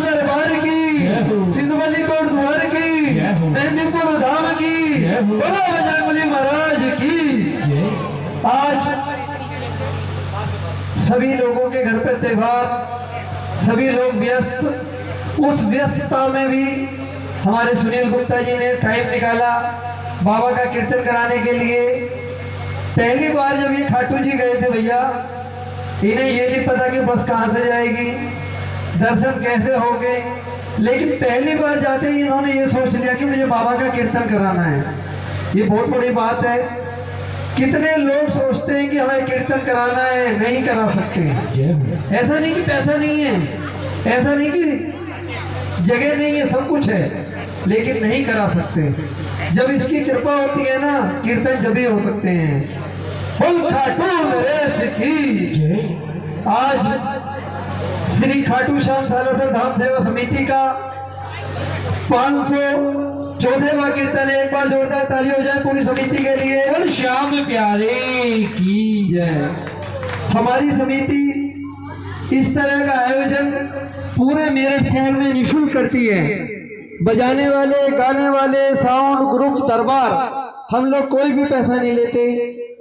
दरबार की, सिंधवली कोट द्वार की, मेहंदीपुर धाम की, बोलो बजरंगबली महाराज की। आज सभी लोगों के घर पे त्योहार, सभी लोग व्यस्त, उस व्यस्तता में भी हमारे सुनील गुप्ता जी ने टाइम निकाला बाबा का कीर्तन कराने के लिए। पहली बार जब ये खाटू जी गए थे भैया, इन्हें ये नहीं पता कि बस कहाँ से जाएगी, दर्शन कैसे होंगे, लेकिन पहली बार जाते ही इन्होंने ये सोच लिया कि मुझे बाबा का कीर्तन कराना है। ये बहुत बड़ी बात है। कितने लोग सोचते हैं कि हमें कीर्तन कराना है, नहीं करा सकते। ऐसा नहीं कि पैसा नहीं है, ऐसा नहीं कि जगह नहीं है, सब कुछ है, लेकिन नहीं करा सकते। जब इसकी कृपा होती है ना, कीर्तन जब ही हो सकते हैं। खाटू नरेश की। आज श्री खाटू श्याम सालासर धाम सेवा समिति का 514वां कीर्तन है। एक बार जोरदार ताली हो जाए पूरी समिति के लिए। और श्याम प्यारे की जय। हमारी समिति इस तरह का आयोजन पूरे मेरठ शहर में निःशुल्क करती है। बजाने वाले, गाने वाले, साउंड ग्रुप, दरबार, हम लोग कोई भी पैसा नहीं लेते।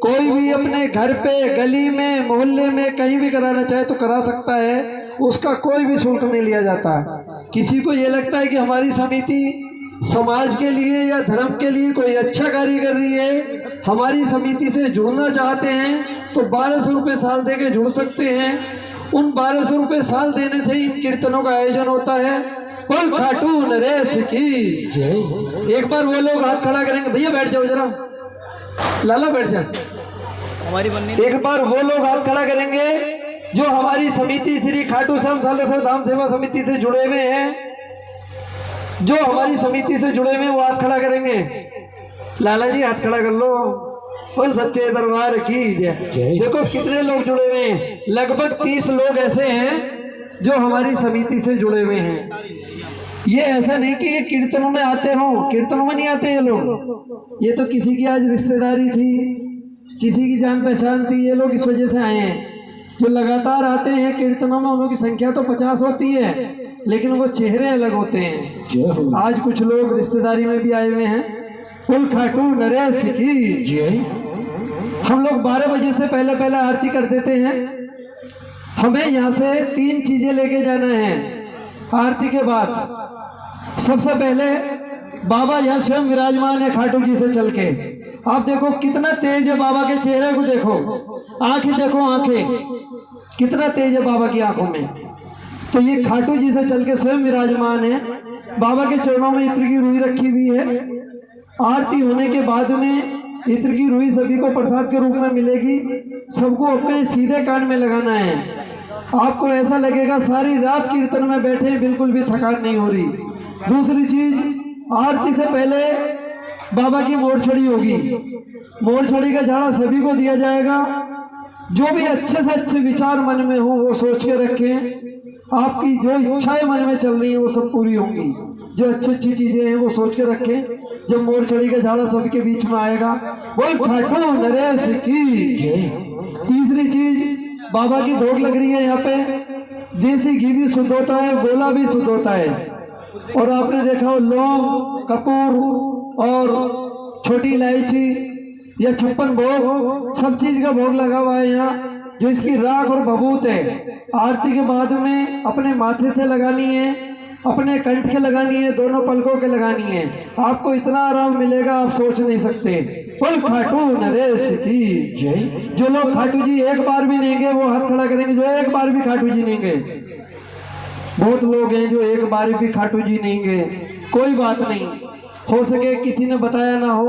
कोई भी अपने घर पे, गली में, मोहल्ले में कहीं भी कराना चाहे तो करा सकता है, उसका कोई भी शुल्क नहीं लिया जाता। किसी को ये लगता है कि हमारी समिति समाज के लिए या धर्म के लिए कोई अच्छा कार्य कर रही है, हमारी समिति से जुड़ना चाहते हैं तो 1200 रुपये साल दे के जुड़ सकते हैं। उन 1200 रुपये साल देने से इन कीर्तनों का आयोजन होता है। बोल खाटू नरेश की जय। एक बार वो लोग हाथ खड़ा करेंगे, भैया बैठ जाओ जरा, लाला बैठ जा। एक बार वो लोग हाथ खड़ा करेंगे जो हमारी समिति श्री खाटू श्याम सालासर धाम सेवा समिति से जुड़े हुए हैं, जो हमारी समिति से जुड़े हुए हैं वो हाथ खड़ा करेंगे। लाला जी हाथ खड़ा कर लो। बोल सच्चे दरबार की जय। देखो कितने लोग जुड़े हुए हैं, लगभग 30 लोग ऐसे हैं जो हमारी समिति से जुड़े हुए हैं। ये ऐसा नहीं कि ये कीर्तनों में आते हों, कीर्तनों में नहीं आते ये लोग। ये तो किसी की आज रिश्तेदारी थी, किसी की जान पहचान थी, ये लोग इस वजह से आए हैं। जो लगातार आते हैं कीर्तनों में, उनकी संख्या तो 50 होती है, लेकिन वो चेहरे अलग होते हैं। आज कुछ लोग रिश्तेदारी में भी आए हुए हैं। कुल खाटू नरेश की जय। हम लोग 12 बजे से पहले आरती कर देते हैं। हमें यहाँ से 3 चीजें लेके जाना है आरती के बाद। सबसे पहले बाबा यहाँ स्वयं विराजमान है खाटू जी से चल के। आप देखो कितना तेज है बाबा के चेहरे को, देखो आंखें, देखो आंखें कितना तेज है बाबा की आंखों में। तो ये खाटू जी से चल के स्वयं विराजमान है। बाबा के चरणों में इत्र की रुई रखी हुई है। आरती होने के बाद में इत्र की रुई सभी को प्रसाद के रूप में मिलेगी। सबको अपने सीधे कान में लगाना है। आपको ऐसा लगेगा सारी रात कीर्तन में बैठे, बिल्कुल भी थकान नहीं हो रही। दूसरी चीज, आरती से पहले बाबा की मोरछड़ी होगी। मोरछड़ी का झाड़ा सभी को दिया जाएगा। जो भी अच्छे से अच्छे विचार मन में हो वो सोच के रखें। आपकी जो इच्छाएं मन में चल रही हैं वो सब पूरी होंगी। जो अच्छी अच्छी चीजें हैं वो सोच के रखें। जब मोरछड़ी का झाड़ा सबके बीच में आएगा, बोल खाटू नरेश की जय। तीसरी चीज, बाबा की धोख लग रही है यहाँ पे। देसी घी भी शुद्ध होता है, गोला भी शुद्ध होता है। और आपने देखा हो लौंग, कपूर और छोटी इलायची या 56 भोग, सब चीज का भोग लगा हुआ है यहाँ। जो इसकी राख और भभूत है, आरती के बाद में अपने माथे से लगानी है, अपने कंठ के लगानी है, दोनों पलकों के लगानी है। आपको इतना आराम मिलेगा आप सोच नहीं सकते। बोल खाटू नरेश की जय। जो लोग खाटू जी एक बार भी नहीं गए वो हाथ खड़ा करेंगे, जो एक बार भी खाटू जी नहीं गए। बहुत लोग हैं जो एक बार भी खाटू जी नहीं गए। कोई बात नहीं, हो सके किसी ने बताया ना हो,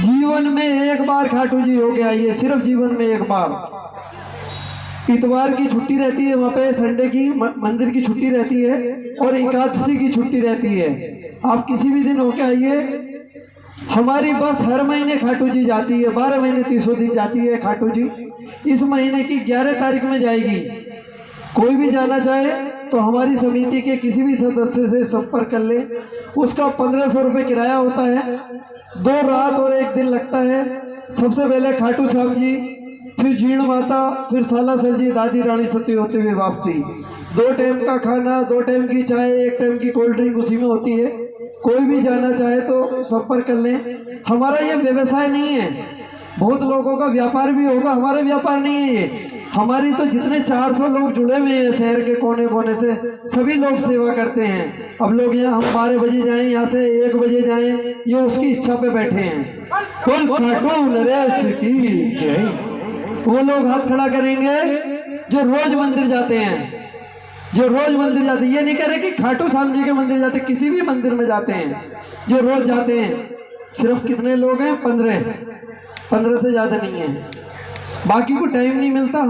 जीवन में एक बार खाटू जी हो गया, ये सिर्फ जीवन में एक बार। इतवार की छुट्टी रहती है वहाँ पे, संडे की मंदिर की छुट्टी रहती है और एकादशी की छुट्टी रहती है। आप किसी भी दिन होके आइए। हमारी बस हर महीने खाटू जी जाती है, 12 महीने 300 दिन जाती है खाटू जी। इस महीने की 11 तारीख में जाएगी। कोई भी जाना चाहे तो हमारी समिति के किसी भी सदस्य से संपर्क कर ले। उसका 1500 रुपये किराया होता है। 2 रात और 1 दिन लगता है। सबसे पहले खाटू श्याम जी, फिर जीण माता, फिर सालासर जी, दादी रानी सती होते हुए वापसी। 2 टाइम का खाना, 2 टाइम की चाय, 1 टाइम की कोल्ड ड्रिंक उसी में होती है। कोई भी जाना चाहे तो संपर्क कर लें। हमारा ये व्यवसाय नहीं है, बहुत लोगों का व्यापार भी होगा, हमारा व्यापार नहीं है ये। हमारी तो जितने 400 लोग जुड़े हुए हैं शहर के कोने कोने से, सभी लोग सेवा करते हैं। अब लोग यहाँ हम 12 बजे जाएं, यहाँ से 1 बजे जाएं, ये उसकी इच्छा पे बैठे हैं। कोई खाटू नरेश की जय। वो लोग हाथ खड़ा करेंगे जो रोज मंदिर जाते हैं, जो रोज मंदिर जाते हैं। ये नहीं कह रहे कि खाटू श्याम जी के मंदिर जाते, किसी भी मंदिर में जाते हैं, जो रोज जाते हैं। सिर्फ कितने लोग हैं? 15 से ज़्यादा नहीं है। बाकी को टाइम नहीं मिलता।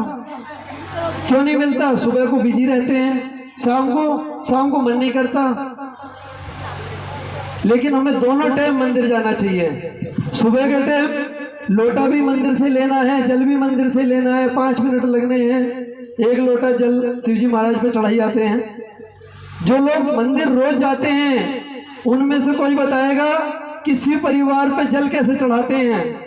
क्यों नहीं मिलता? सुबह को बिजी रहते हैं, शाम को मन नहीं करता। लेकिन हमें दोनों टाइम मंदिर जाना चाहिए। सुबह के टाइम लोटा भी मंदिर से लेना है, जल भी मंदिर से लेना है, 5 मिनट लगने हैं। 1 लोटा जल शिवजी महाराज पे चढ़ाई जाते हैं। जो लोग मंदिर रोज जाते हैं उनमें से कोई बताएगा किसी परिवार पे जल कैसे चढ़ाते हैं?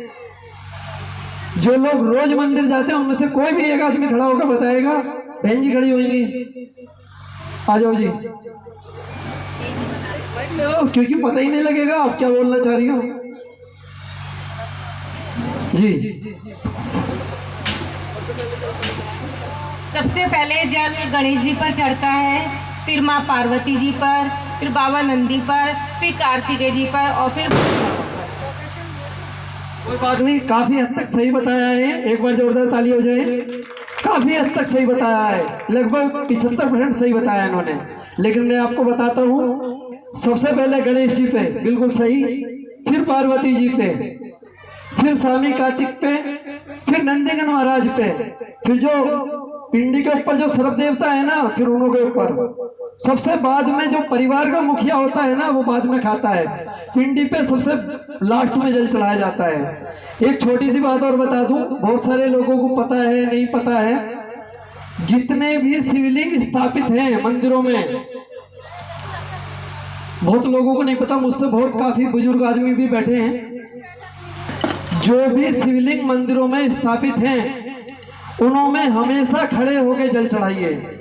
जो लोग रोज मंदिर जाते हैं उनमें से कोई भी एक आदमी खड़ा होकर बताएगा। बहन जी खड़ी होंगी, आ जाओ जी, क्योंकि पता ही नहीं लगेगा आप क्या बोलना चाह रही हो जी। सबसे पहले जल गणेश जी पर चढ़ता है, फिर माँ पार्वती जी पर, फिर बाबा नंदी पर, फिर कार्तिकेय जी पर और फिर कोई बात नहीं, काफी हद तक सही बताया है। एक बार जोरदार ताली हो जाए। काफी हद तक सही बताया है, लगभग 75% सही बताया इन्होंने। लेकिन मैं आपको बताता हूँ, सबसे पहले गणेश जी पे बिल्कुल सही, फिर पार्वती जी पे, फिर स्वामी कार्तिक पे, फिर नंदीगण महाराज पे, फिर जो पिंडी के ऊपर जो सर्प देवता है ना, फिर उन्हों के ऊपर। सबसे बाद में जो परिवार का मुखिया होता है ना, वो बाद में खाता है। पिंडी पे सबसे लास्ट में जल चढ़ाया जाता है। एक छोटी सी बात और बता दूं, बहुत सारे लोगों को पता है नहीं पता है, जितने भी शिवलिंग स्थापित हैं मंदिरों में, बहुत लोगों को नहीं पता, मुझसे बहुत काफी बुजुर्ग आदमी भी बैठे हैं, जो भी शिवलिंग मंदिरों में स्थापित हैं उन्होंने हमेशा खड़े होकर जल चढ़ाइए।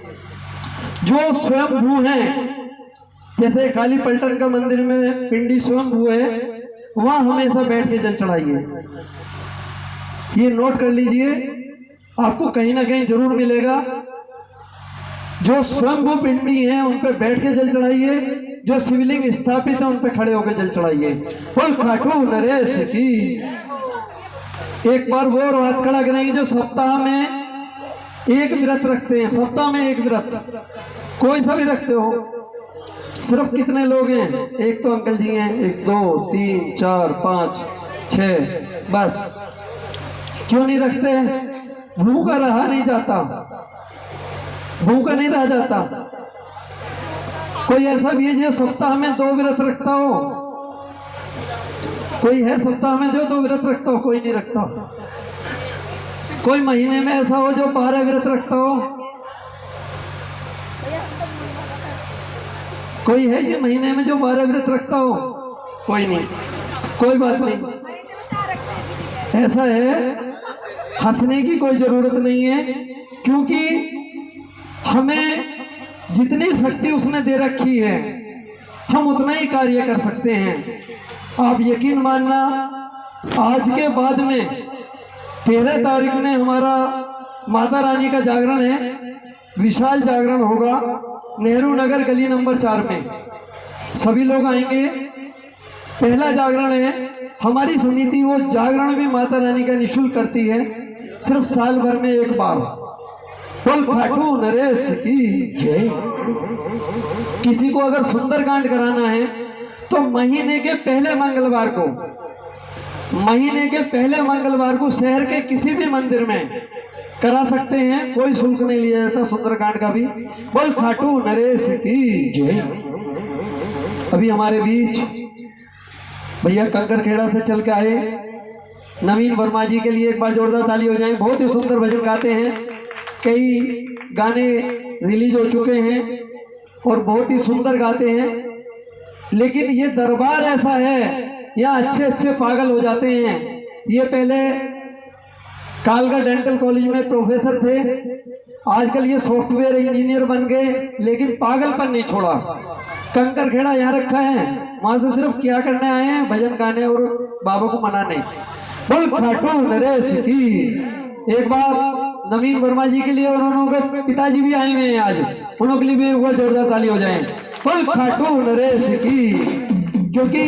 जो स्वयंभू हैं, जैसे काली पलटन का मंदिर में पिंडी स्वयंभू है, वहां हमेशा बैठ के जल चढ़ाइए। ये नोट कर लीजिए, आपको कहीं ना कहीं जरूर मिलेगा। जो स्वयंभू पिंडी हैं उन पे बैठ के जल चढ़ाइए, जो शिवलिंग स्थापित है उन पे खड़े होकर जल चढ़ाइए। बोल खाटू नरेश की। एक बार वो हाथ खड़ा करेंगे जो सप्ताह में एक व्रत रखते हैं। सप्ताह में एक व्रत कोई सा भी रखते हो। सिर्फ कितने लोग हैं? एक तो अंकल जी हैं, 1 2 3 4 5 6, बस। क्यों नहीं रखते? भूखा रहा नहीं जाता, भूखा नहीं रह जाता। कोई ऐसा भी है जो सप्ताह में 2 व्रत रखता हो? कोई है सप्ताह में जो 2 व्रत रखता हो? कोई नहीं रखता। कोई महीने में ऐसा हो जो 12 व्रत रखता हो? कोई है जी महीने में जो 12 व्रत रखता हो? कोई नहीं। कोई बात नहीं, ऐसा है, हंसने की कोई जरूरत नहीं है, क्योंकि हमें जितनी शक्ति उसने दे रखी है हम उतना ही कार्य कर सकते हैं। आप यकीन मानना, आज के बाद में 13 तारीख में हमारा माता रानी का जागरण है, विशाल जागरण होगा नेहरू नगर गली नंबर 4 में। सभी लोग आएंगे, पहला जागरण है। हमारी समिति वो जागरण भी माता रानी का निःशुल्क करती है, सिर्फ साल भर में एक बार। बोल खाटू नरेश की जय। किसी को अगर सुंदरकांड कराना है तो महीने के पहले मंगलवार को शहर के किसी भी मंदिर में करा सकते हैं, कोई शुल्क नहीं लिया जाता सुंदरकांड का भी। बोल खाटू नरेश की जय। अभी हमारे बीच भैया कंकर खेड़ा से चल के आए नवीन वर्मा जी के लिए एक बार जोरदार ताली हो जाए। बहुत ही सुंदर भजन गाते हैं, कई गाने रिलीज हो चुके हैं और बहुत ही सुंदर गाते हैं। लेकिन ये दरबार ऐसा है, यहाँ अच्छे अच्छे पागल हो जाते हैं। ये पहले कालका डेंटल कॉलेज में प्रोफेसर थे, आजकल ये सॉफ्टवेयर इंजीनियर बन गए, लेकिन पागलपन नहीं छोड़ा। कंकर खेड़ा यहाँ रखा है, वहां से सिर्फ क्या करने आए हैं, भजन गाने और बाबा को मनाने। बोल खाटू नरेश की। एक बार नवीन वर्मा जी के लिए और उनके पिताजी भी आए हुए हैं आज, उनके लिए भी एक बार जोरदार ताली हो जाए। बोल खाटू नरेश की। क्योंकि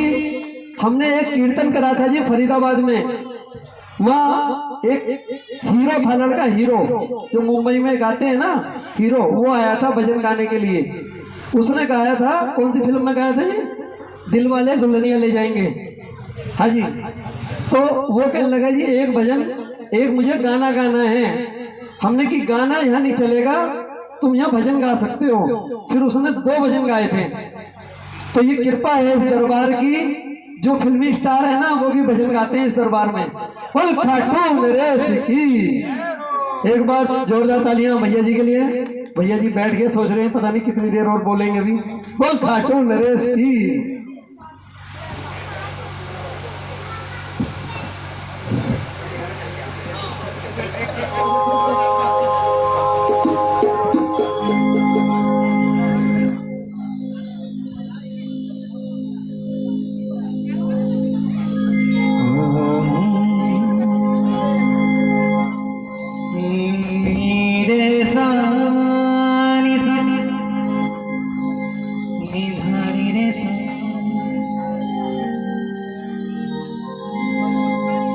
हमने एक कीर्तन करा था जी फरीदाबाद में, वहाँ एक हीरो था, लड़का हीरो जो मुंबई में गाते हैं ना, हीरो, वो आया था भजन गाने के लिए। उसने गाया था, कौन सी फिल्म में गाया था जी, दिल वाले दुल्हनिया ले जाएंगे। हाँ जी। तो वो कहने लगा जी एक भजन, एक मुझे गाना गाना है। हमने कि गाना यहाँ नहीं चलेगा, तुम यहाँ भजन गा सकते हो। फिर उसने 2 भजन गाए थे। तो ये कृपा है इस दरबार की, जो फिल्मी स्टार है ना वो भी भजन गाते हैं इस दरबार में। बोल खाटू नरेश की। एक बार जोरदार तालियां भैया जी के लिए। भैया जी बैठ के सोच रहे हैं पता नहीं कितनी देर और बोलेंगे भी। बोल खाटू नरेश की।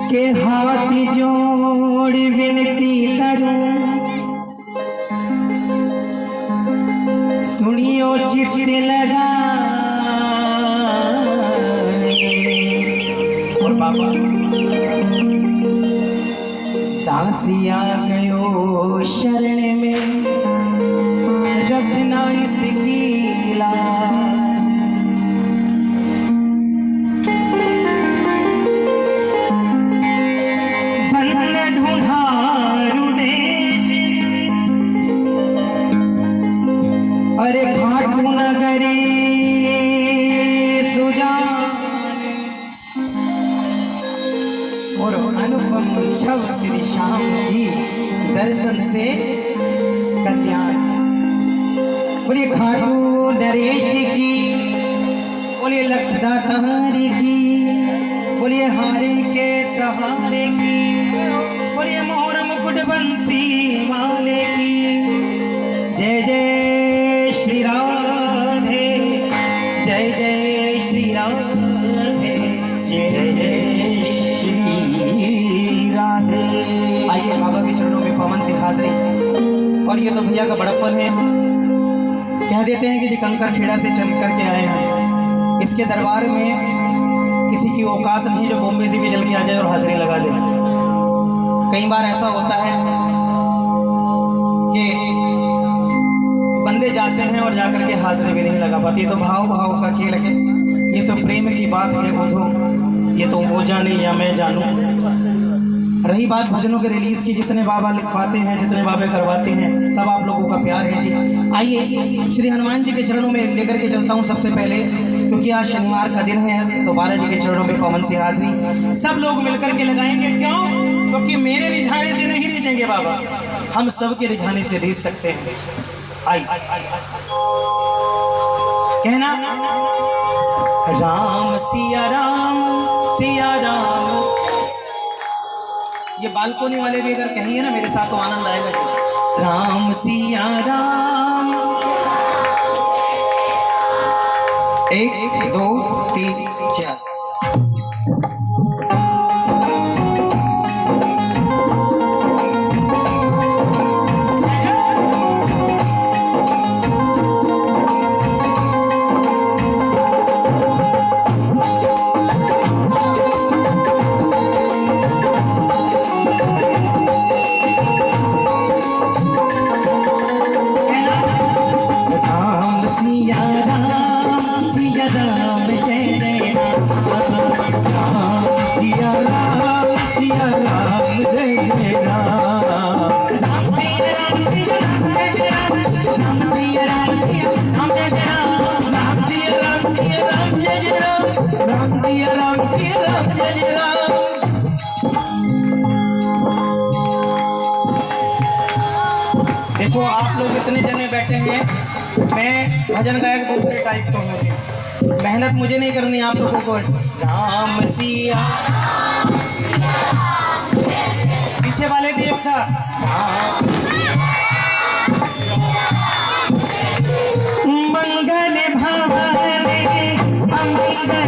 के हाथ जोड़ विनती करूं, सुनियो चित लगा। और बाबा दासिया गयो शरण में, रखना इसकी लाज। अरे खाटू नगरी सुजान और अनुपम छव श्री श्याम की दर्शन से कल्याण। बोलिए खाटू नरेश की, बोलिए लखदातारी की, बोलिए हारे के सहारे की, बोलिए मोहर मुकुट बंसी वाले की। जय जय श्री राधे, जय जय श्री राधे, जय जय श्री राधे। आइए बाबा के चरणों में पवन से हाजिरी। और ये तो भैया का बड़प्पन है, कह देते हैं कि जी कंकर खेड़ा से चल करके आए हैं। इसके दरबार में किसी की औकात नहीं जो बॉम्बे से भी चल के आ जाए और हाजिरी लगा दे। कई बार ऐसा होता है कि बंदे जाते हैं और जाकर के हाजिरी भी नहीं लगा पाती। ये तो भाव भाव का खेल है, ये तो प्रेम की बात है। उधो ये तो वो जाने या मैं जानूं। रही बात भजनों के रिलीज की, जितने बाबा लिखवाते हैं, जितने बाबे करवाते हैं, सब आप लोगों का प्यार है जी। आइए श्री हनुमान जी के चरणों में लेकर के चलता हूँ सबसे पहले, क्योंकि आज शनिवार का दिन है तो बाला जी के चरणों में पवन से हाजिरी सब लोग मिलकर के लगाएंगे। क्यों? क्योंकि मेरे रिझाने से नहीं रिझेंगे बाबा, हम सबके रिझाने से रिझ सकते हैं। आई कहना राम सिया राम, सिया राम। ये बालकोनी वाले भी अगर कहेंगे ना मेरे साथ तो आनंद आएगा। राम सिया राम, 1 2 3 4। देखो जितने जने बैठे हैं, मैं भजन गायक दूसरे टाइप का हूँ। मेहनत मुझे नहीं करनी, आप लोगों को। राम सिया, पीछे वाले भी एक साथ। मंगल भवानी अमंगल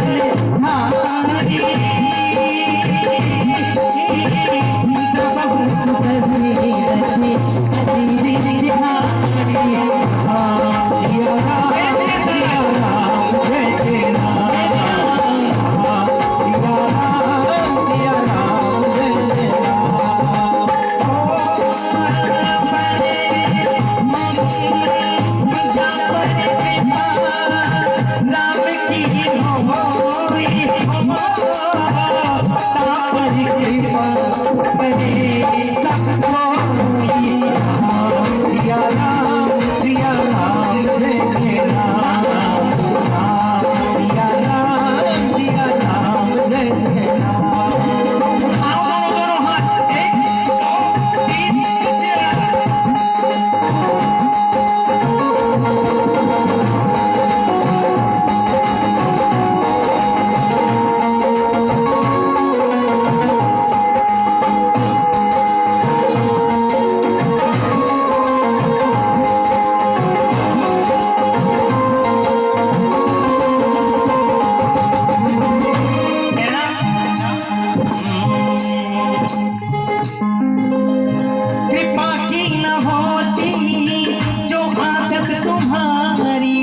हारी,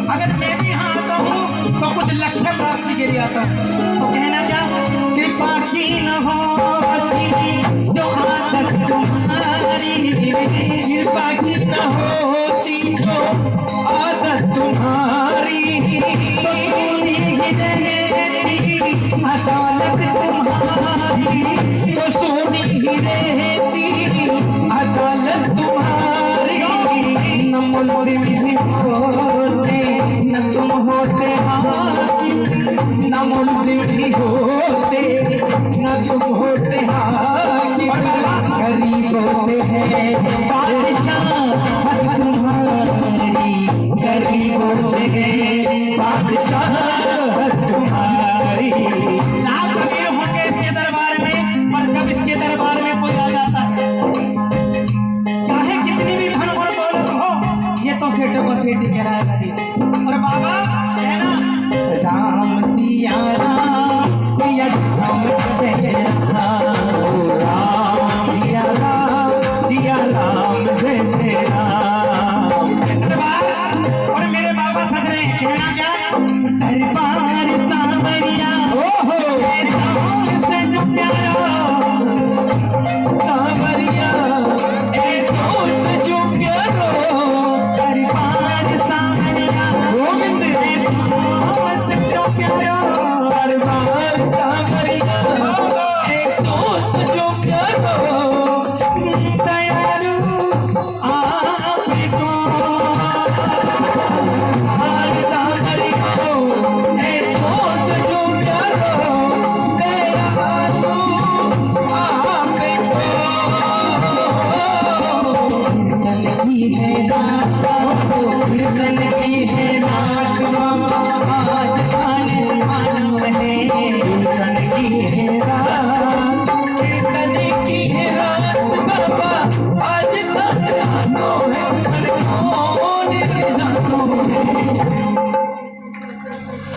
अगर मैं भी यहाँ आता हूँ तो कुछ लक्ष्य प्राप्ति के लिए आता हूँ। तो कहना क्या, कृपा की न होती जो आदत तुम्हारी, कृपा की न होती जो आदत तुम्हारी, तो अदालत तुम्हारी, तो सोनी ही रहती अदालत तुम्हारी। न मुल्ज़िम होते न तुम होते हाकिम, न मुल्ज़िम होते न तुम होते हाकिम, गरीबों से है बादशाह तुम्हारी, गरीबों से है बादशाह तुम्हारी। लाख वीर होंगे इसके दरबार में, पर कब इसके दरबार में कोई आ जाता है, चाहे कितनी भी धन और दौलत हो, ये तो सेठों को सेठ ही कहलाएगा। और बाबा कहना, राम सिया राम सिया राम जय राम, राम सिया राम जय जय राम। दरबार और मेरे बाबा सज रहे हैं, कहना क्या, दरबार सांवरिया से जो प्यारा, सांवरिया ए दोस्त जो प्यारो, दरबार सांवरिया गोविंद से जो प्यारो, दरबार सांवरिया ए दोस्त जो प्यारो, दयालु आपको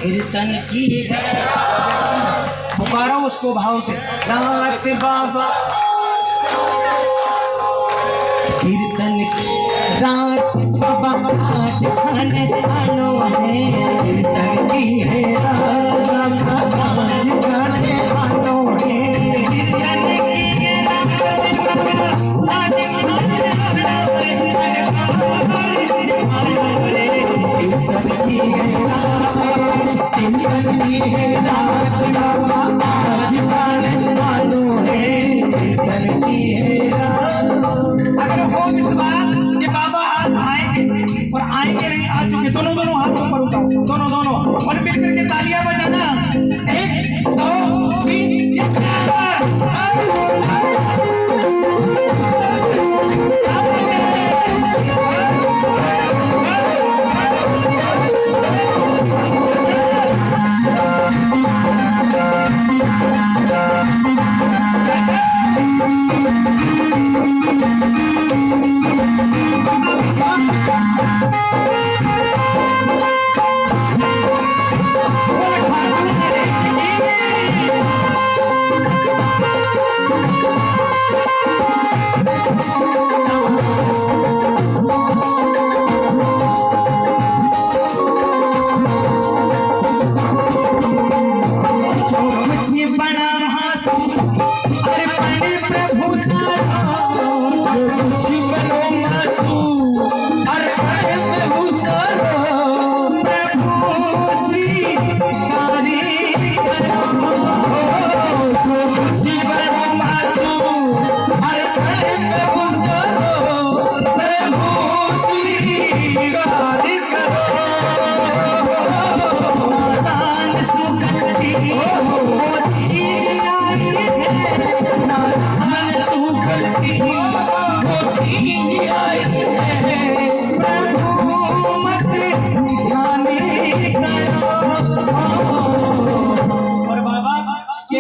कीर्तन की पुकारो उसको भाव से, रात बाबा कीर्तन की रात बाबा आज खाने आनो है, कीर्तन की है रात बाबा आज खाने आनो है, कीर्तन की है रात बाद आएंगे और आएंगे नहीं आ चुके, दोनों दोनों हाथ ऊपर उठाओ, दोनों दोनों और मिलकर के तालियां बजाना। 1 2 3 या 4।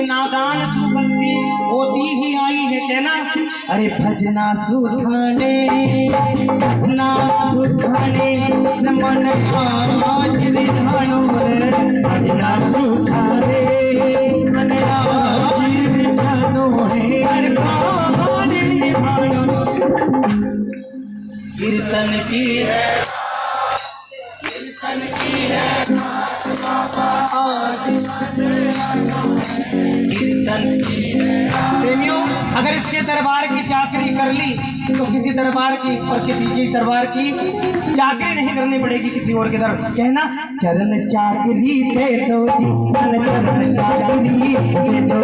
नादान सुगंधी होती ही आई है कहना। अरे भजना सुखाने भजना सुखाने मन आज विधानो भजना सुखाने मन आज विधानो कीर्तन की प्रेमियों, अगर इसके दरबार की चाकरी कर ली तो किसी दरबार की और किसी की दरबार की चाकरी नहीं करनी पड़ेगी किसी और के दरबार। कहना चरण चाकरी दे दो जी, चरण चाकरी दे दो,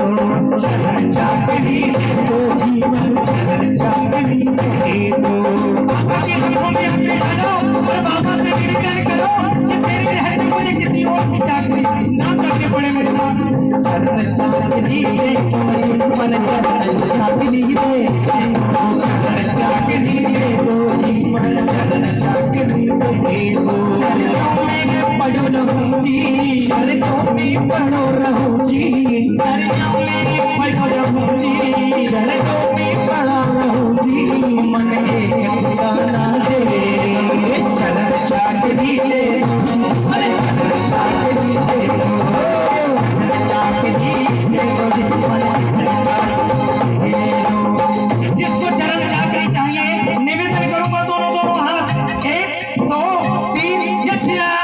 चरण चाकरी दे दो जीवन, चरण चाकरी दे दो। बाबा के हाथों में अपने डालो और बाबा से निवेदन करो कि मेरे रहते मुझे किसी और की चाकरी ना करनी पड़े मेरे साथ। चरण चाकरी दे दो मन, चरण चाकरी दे दो, चरण चाकरी दे दो जीवन, चरण चाकरी दे दो। चरणों में पढ़ो रहूं जी, चरणों में पढ़ो रहूं जी, चरणों में पढ़ो रहूं जी, चरणों में पढ़ो रहूं जी, मन एक ठिकाना दे, चरण चाकरी दे दो, अरे चरण चाकरी दे दो, चरण चाकरी दे दो जीवन, चरण चाकरी दे दो। जिसको चरण चाकरी चाहिए निवेदन करूंगा दोनों दोनों हाथ, 1 2 3 या 4।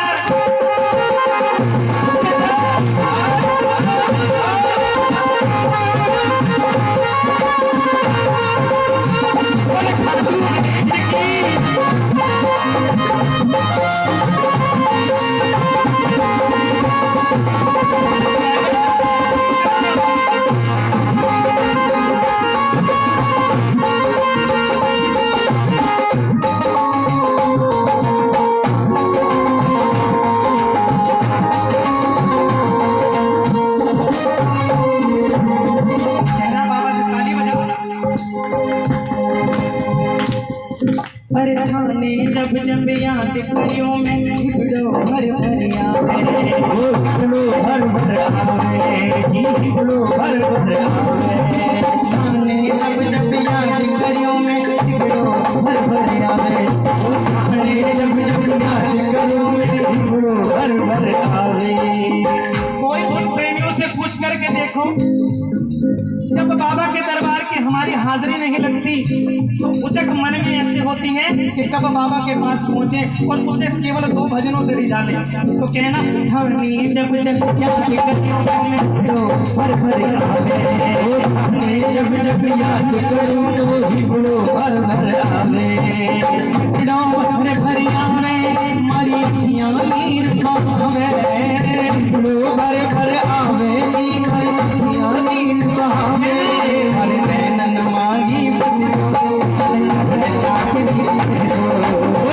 अरे थाने जब जब याद करियो मैं हिबड़ो भर भर आवे, हिबड़ो भर भर आवे, हिबड़ो भर भर आवे। थाने जब जब याद करियो मैं हिबड़ो भर भर आवे, थाने जब जब याद करियो मैं हिबड़ो भर भर आवे। कोई उन प्रेमियों से पूछ करके देखो, जब बाबा के दरबार की हमारी हाजिरी नहीं लगती तो उचक मन में ऐसे होती है कि कब बाबा के पास पहुंचे और उसे केवल 2 भजनों से रिझा ले। तो कहना थाने जब जब याद करूं तो भर भर आवे, थाने जब जब याद करूं तो हिबड़ो भर भर आवे, हिबड़ो भर भर आवे, मारी अखियां नीर खावे, हिबड़ो भर भर आवे जी, मारी अखियां नीर खावे, हरे नैनन मांगी बस चरण चाकरी दे दो,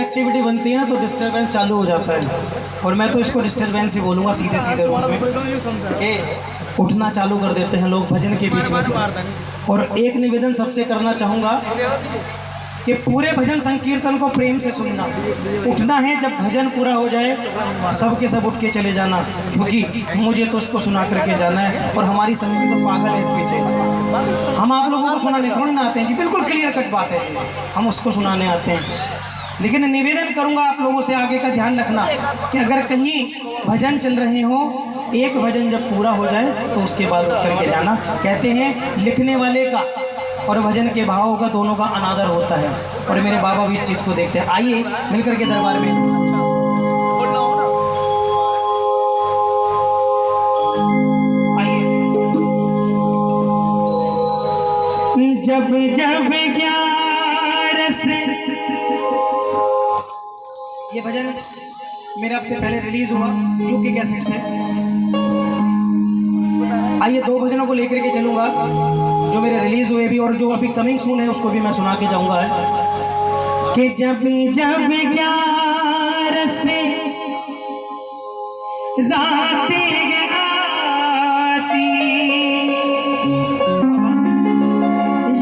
एक्टिविटी बनती है ना तो डिस्टर्बेंस चालू हो जाता है, और मैं तो इसको डिस्टर्बेंस ही बोलूँगा सीधे सीधे रूप में। ये उठना चालू कर देते हैं लोग भजन के बीच में से। और एक निवेदन सबसे करना चाहूँगा कि पूरे भजन संकीर्तन को प्रेम से सुनना। उठना है जब भजन पूरा हो जाए, सबके सब उठ के चले जाना, क्योंकि मुझे तो उसको सुना करके जाना है। और हमारी समिति तो पागल है इस पीछे। हम आप लोगों को सुनाने थोड़ी ना आते हैं जी, बिल्कुल क्लियर कट बात है जी, हम उसको सुनाने आते हैं। लेकिन निवेदन करूंगा आप लोगों से आगे का ध्यान रखना कि अगर कहीं भजन चल रहे हो, एक भजन जब पूरा हो जाए तो उसके बाद उठ करके जाना। कहते हैं लिखने वाले का और भजन के भावों का दोनों का अनादर होता है, और मेरे बाबा भी इस चीज़ को देखते हैं। आइए मिलकर के दरबार में आइए। जब जब 11 से ये भजन मेरा आपसे पहले रिलीज हुआ यूके कैसेट से। आइए 2 भजनों को लेकर के चलूँगा जो मेरे रिलीज हुए भी, और जो अभी कमिंग सून है उसको भी मैं सुना के जाऊँगा। कि जब जब 11 से रात आती,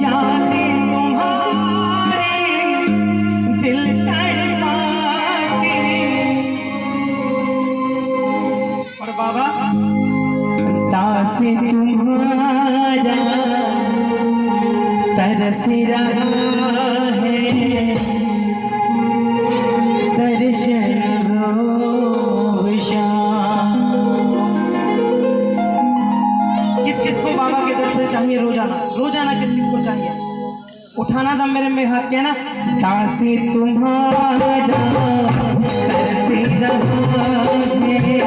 यादें तुम्हारे दिल तड़पाती। और बाबा दास तुम्हारा तरस रहा है, दर्शन हो शाम। किस किस को बाबा के दर्शन चाहिए रोजाना? रोजाना किस किस को चाहिए? उठाना दम मेरे में हाथ, कहना दास तुम्हारा तरस रहा है,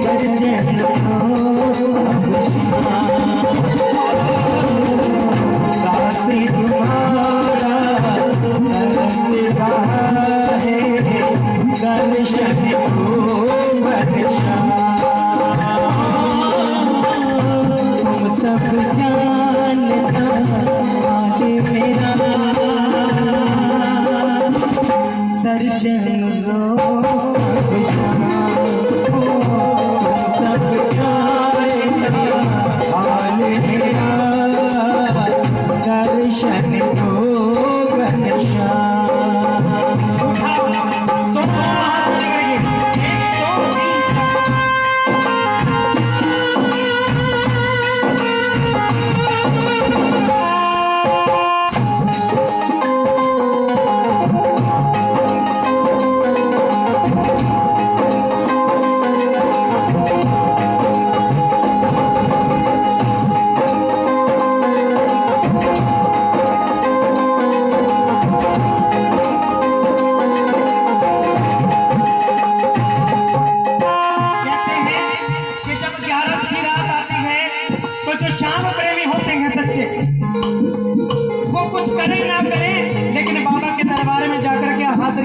दर्शन हो शाम। दास तुम्हारा तरस रहा है, दर्शन हो शाम। तुम सब जानता हाल मेरा, दर्शन हो शाम। सब जानता हाल मेरा, दर्शन हो घनश्याम।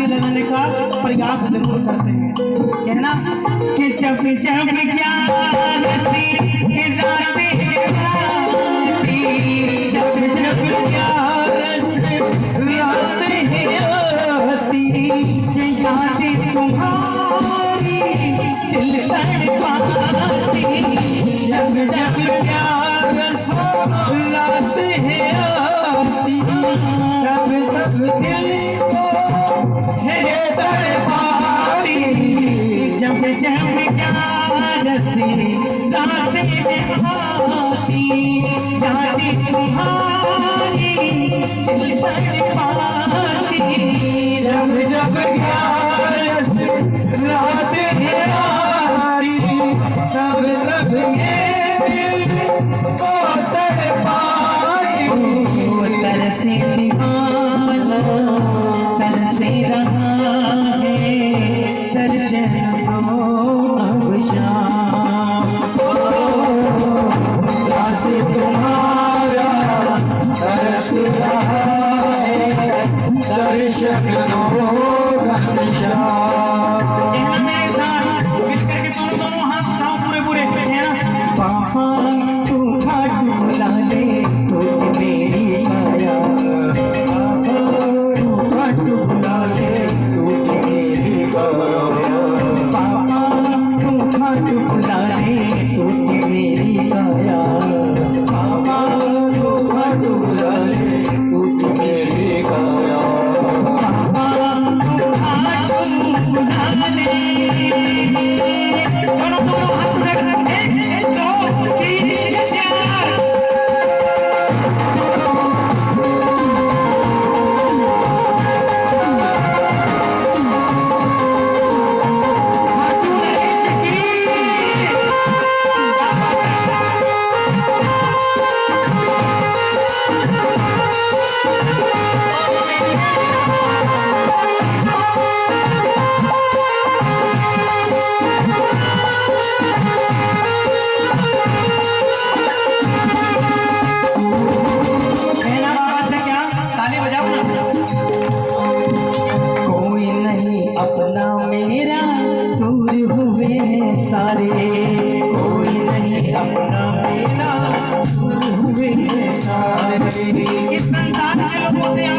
लगाने का प्रयास जरूर करते हैं। कहना कि जब जब 11 से रात आती, जब जब 11 से रात आती, यादें तुम्हारी दिल तड़पाती। जब जब 11 से रात आती, तब तब दिल जब जब 11 से रात आती, यादें तुम्हारी दिल तड़पाती। जब जब 11 से रात आती, तब तब ये दिल को तड़पाती। तरसे दीवाना तरसे रहा है, दर्शन हो अब शाम। दास तुम्हारा तरस रहा है, दर्शन हो घनश्याम। कहना मेरे साथ मिलकर के दोनों हाथ उठाओ पूरे पूरे, कहना बाबा तू घाट बुला ले तो मेरी माया, बाबा तू घाट बुला ले तो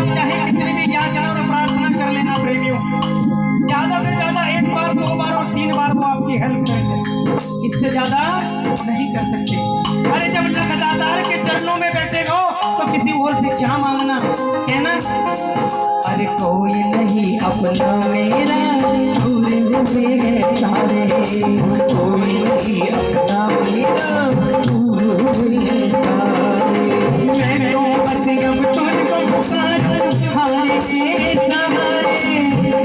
आप चाहे कितनी भी याचना और प्रार्थना कर लेना प्रेमियों, ज्यादा से ज्यादा 1 बार 2 बार और 3 बार वो आपकी हेल्प करेंगे, इससे ज्यादा नहीं कर सकते। अरे जब लगातार के चरणों में बैठे हो तो किसी और से क्या मांगना, कहना अरे कोई नहीं अपना मेरा पूरे मेरे सारे, कोई नहीं अपना मेरा पूरे सारे, मैं तो बस अब तुझको पुकारूं हारे के सहारे,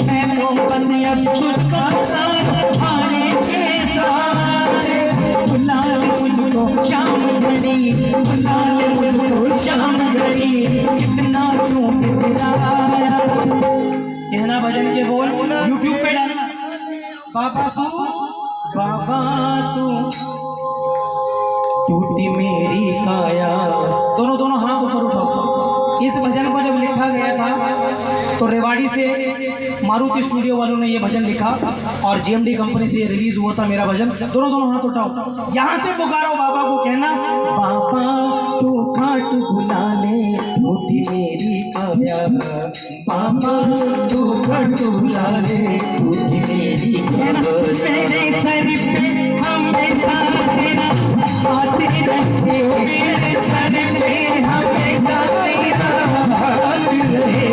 मैं तो बस अब तुझको पुकारूं हारे के सहारे, बुला ले मुझको शाम घड़ी, बुला ले मुझको शाम घड़ी, कितना तू बिसराया। कहना भजन के बोल यूट्यूब पे डालना, बाबा तू टूटी मेरी काया। दोनों हाथ ऊपर उठाओ। इस भजन को जब लिखा गया था तो रेवाड़ी से मारुति स्टूडियो वालों ने ये भजन लिखा और जीएमडी कंपनी से रिलीज हुआ था मेरा भजन। दोनों हाथ उठाओ, यहाँ से पुकारो बाबा को, कहना बाबा तू खाट बुला ले टूटी मेरी काया, बाबा तू खाट बुला ले टूटी मेरी काया, मेरे सर पे हमेशा तेरा हाथ रहे, मेरे सर पे हमेशा तेरा हाथ रहे।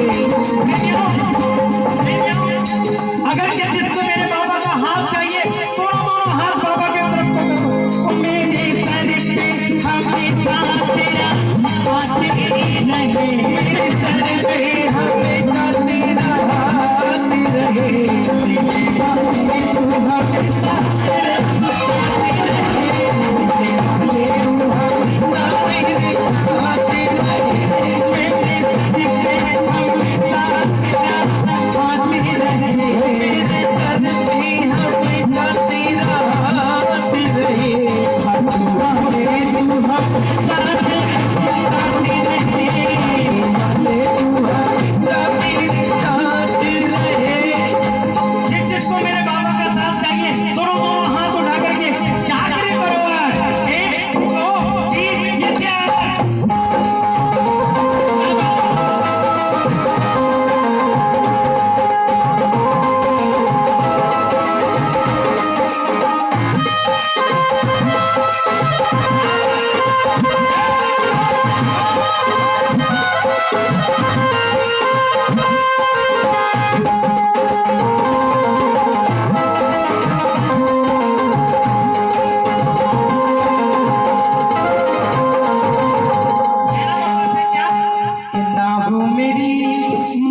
अगर ये जिसको मेरे बाबा का हाथ चाहिए, दोनों हाथ बाबा के तरफ करो, मेरे सर पे हमेशा तेरा हाथ रहे, मेरे सर पे हमेशा तेरा हाथ रहे,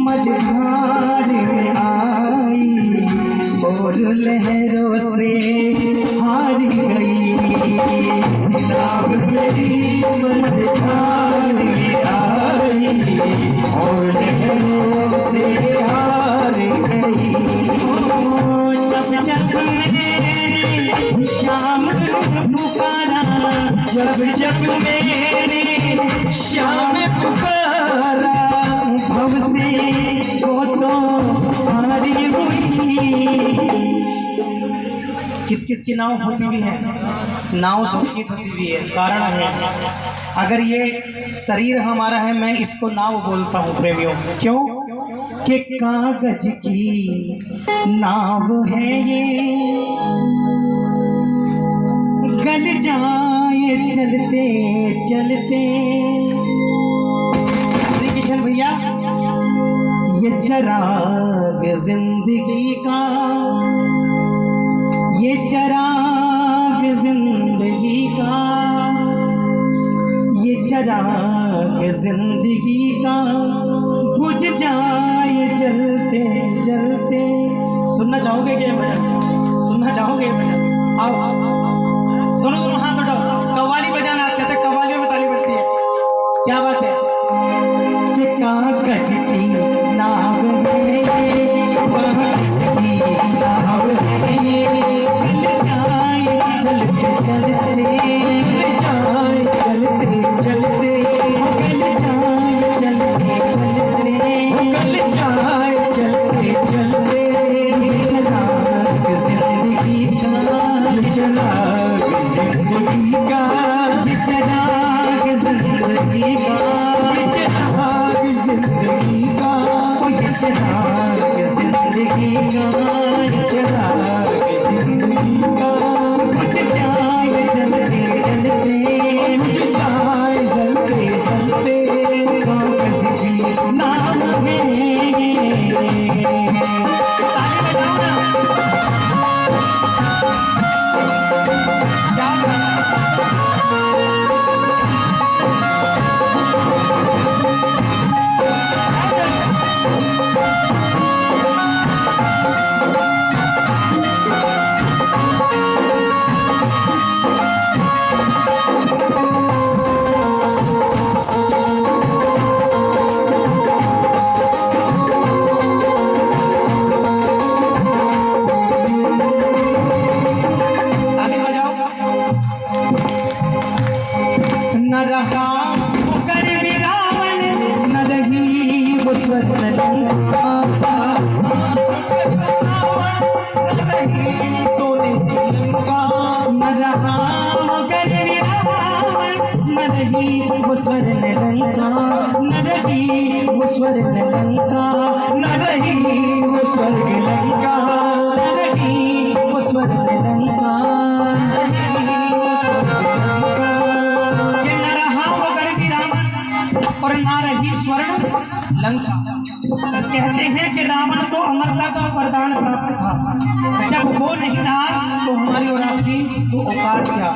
मझधार में आई और लहरों से हार गई, नाव मेरी मझधार में आई और लहरों से हार गई। जब मैंने शाम पुकारा, जब मैंने शाम पुकारा, भव से वो तो हारी हुई। किस किस की नाव फंसी हुई है? नाव सबकी फंसी हुई है। कारण है, अगर ये शरीर हमारा है, मैं इसको नाव बोलता हूँ प्रेमियों। क्यों? कि कागज की नाव है ये, गल जाए चलते चलते। श्री कृष्ण भैया, ये चराग जिंदगी का, ये चराग जिंदगी का, ये चराग जिंदगी का बुझ जाए जलते जलते। सुनना चाहोगे क्या भजन? सुनना चाहोगे भजन? आओ दोनों हाथ उठाओ। कव्वाली बजाना आते थे, कव्वालियों में ताली बजती है। क्या बात है? कि कागज की नाव है, की नाव है, गल जाए चलते चलते, गल जाए चलते चलते, गल जाए चलते चलते, गल जाए चलते चलते। चराग जिंदगी का, चराग जिंदगी का, चराग जिंदगी का, चराग जिंदगी चिराग जिंदगी का, चिराग जिंदगी का। बुझ जाए जलते जलते, बुझ जाए जलते जलते, कागज भी नाम है। ताली बजाओ ना। क्या गाना? ताली बजाओ। न रहा वो गर्वी रावण, न रही वो स्वर्ण लंका, न रही सोने की लंका। न रहा वो गर्वी रावण, न रही वो स्वर्ण लंका, न रही वो स्वर्ण लंका, न रही वो स्वर्ग लंका, न रही वो स्वर्ग लंका, न रही वो स्वर्ग लंका। ये न रहा वो गर्वी रावण और ना रही स्वर्ण लंका। कहते हैं कि रावण को अमरता का वरदान प्राप्त था, जब वो नहीं रहा तो हमारी और आपकी तो औकात क्या।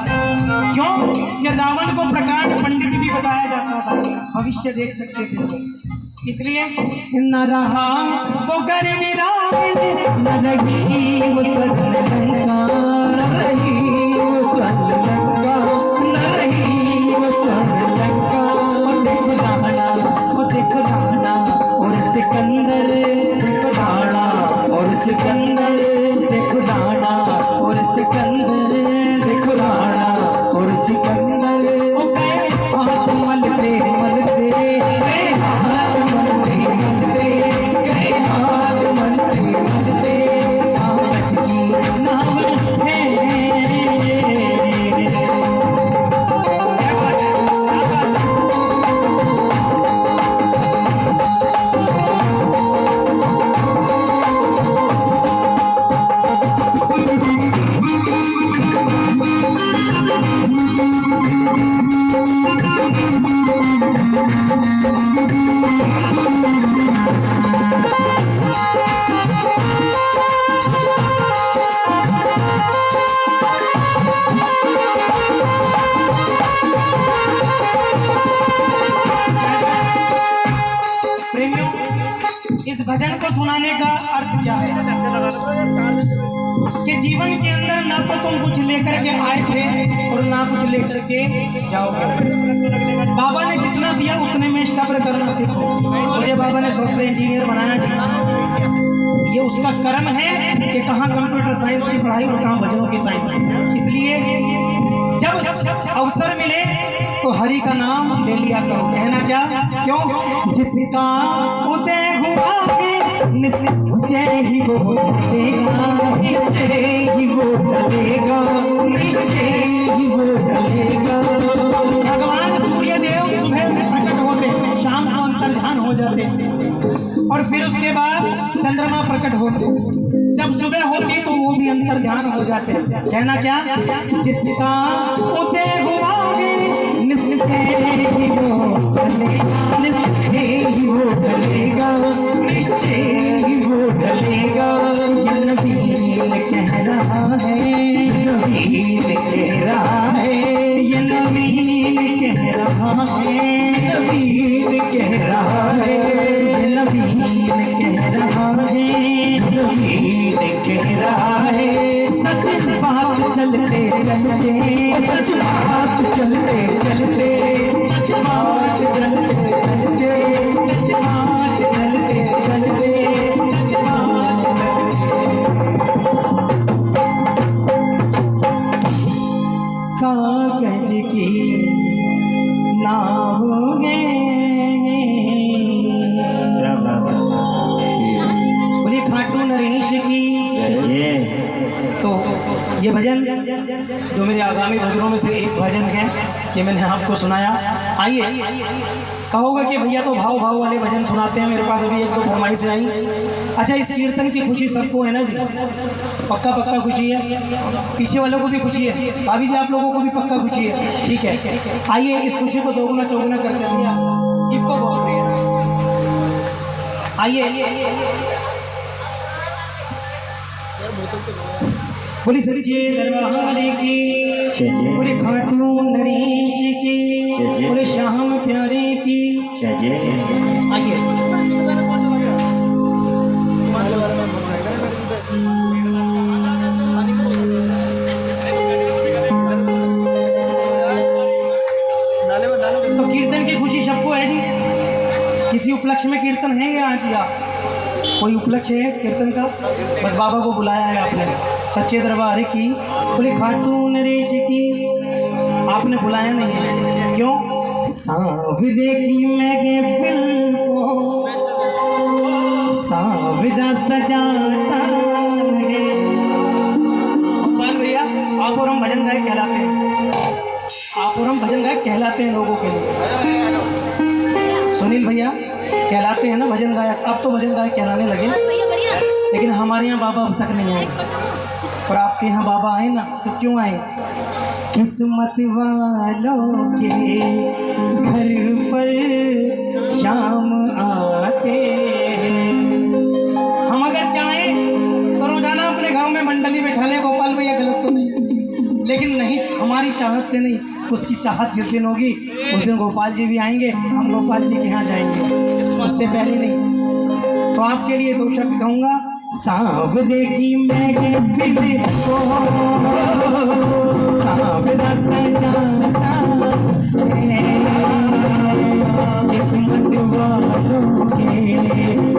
क्यों? ये रावण को प्रकांड पंडित भी बताया जाता था, भविष्य देख सकते थे। इसलिए न रहा वो गर्वी रावण, न रही वो स्वर्ण लंका, न रही वो स्वर्ण लंका, न रही वो स्वर्ण लंका। और देखो रावणा, और देखो रावणा और सिकंदर, देखो राणा और सिकंदर, देखो राणा और सिकंदर, देखो राणा और सिकंदर। ओ गए हाथ मलते मलते, गए हाथ मलते मलते, गए हाथ मलते मलते, कागज की नाव है। क्या बात है? क्या बात है? प्रेमियों, इस भजन को सुनाने का अर्थ क्या है कि जीवन के अंदर ना तो तुम कुछ लेकर के आए थे और ना कुछ लेकर के जाओगे। बाबा ने जितना दिया उतने में सब्र करना सीखो। मुझे बाबा ने सॉफ्टवेयर इंजीनियर बनाया जी, ये उसका कर्म है कि कहाँ कंप्यूटर साइंस की पढ़ाई और कहाँ भजनों की साइंस। इसलिए जब अवसर मिले तो हरि का नाम ले लिया करो। कहना क्या? क्यों? जिसका उदय हुआ है निश्चय ही वो ढलेगा, निश्चय ही वो ढलेगा, निश्चय ही वो ढलेगा। भगवान सूर्य देव सुबह प्रकट होते, शाम को अंतर्धान हो जाते, और फिर उसके बाद चंद्रमा प्रकट होते। जब सुबह होती तो वो भी अंतर्ध्यान हो जाते। कहना क्या? जिसका उदय हुआ है निश्चय ही वो ढलेगा, निश्चय ही वो ढलेगा, निश्चय ही वो ढलेगा। ये नबीन कह रहा है, नबीन कह रहा है, ये नबीन कह रहा है, नबीन कह रहा है, ये नबीन कह रहा है, नबीन कह रहा है। सच बात चलते चलते, सच बात चलते चलते, सच बात चलते चलते, सच बात चलते चलते, सच बात कागज की नाव है। बोलिए खाटू नरेश की। तो ये भजन जो मेरे आगामी भजनों में से एक भजन है कि मैंने आपको सुनाया। आइए कहोगे कि भैया तो भाव भाव वाले भजन सुनाते हैं, मेरे पास अभी एक दो फरमाइशें आई। अच्छा, इस कीर्तन की खुशी सबको है ना जी? पक्का पक्का खुशी है, पीछे वालों को भी खुशी है, भाभी जी आप लोगों को भी पक्का खुशी है, ठीक है। आइए इस खुशी को दोगुना चौगुना करते हैं भैया, किसको बोल रहे हैं? आइए बोली सच्चे दरबार की, बोले खाटू नरेश की, बोले श्याम प्यारे की। आइए तो कीर्तन की खुशी सबको है जी। किसी उपलक्ष्य में कीर्तन है या किया? कोई उपलक्ष्य है कीर्तन का? बस बाबा को बुलाया है आपने, सच्चे दरबार की, बोले खाटू नरेश की, आपने बुलाया नहीं है। क्यों? सांवरे की महफिल को सांवरा सजाता है। गोपाल भैया, आप और हम भजन गायक कहलाते हैं, आप और हम भजन गायक कहलाते हैं लोगों के लिए। सुनील भैया कहलाते हैं ना भजन गायक, अब तो भजन गायक कहलाने लगे, लेकिन हमारे यहाँ बाबा अब तक नहीं आए। और आपके यहाँ बाबा आए ना, तो क्यों आए? किस्मत वालों के घर पर शाम आते हैं। हम अगर चाहें तो रोजाना अपने घरों में मंडली बैठा लें, गोपाल भैया गलत तो नहीं, लेकिन नहीं, हमारी चाहत से नहीं, उसकी चाहत जिस दिन होगी उस दिन गोपाल जी भी आएंगे, हम गोपाल जी के यहाँ जाएंगे, उससे पहले नहीं। तो आपके लिए दो शब्द कहूँगा, सांवरे की महफिल को सांवरा सजाता है, किस्मत वालों के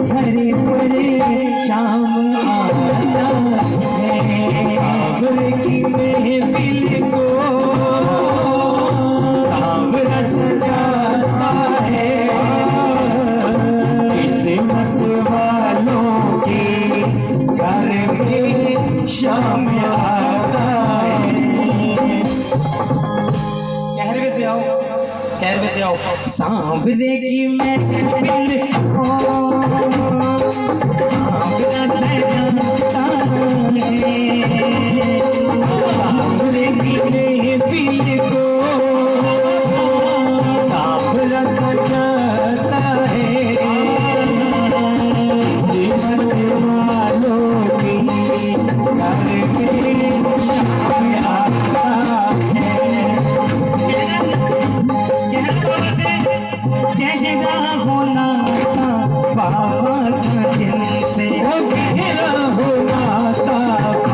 घर पर शाम आता है। सांवरे की महफिल को सांवरा सजाता है, किस्मत वालों के घर पे शाम आता है। कहरवे से आओ, कहरवे से आओ। सांवरे की महफिल को सांवरा सजाता है, सांवरे की महफिल को सांवरा सजाता है, किस्मत वालों के घर पे शाम आता है। कहेगा होना था बाबा का जिनसे, कहेगा होना था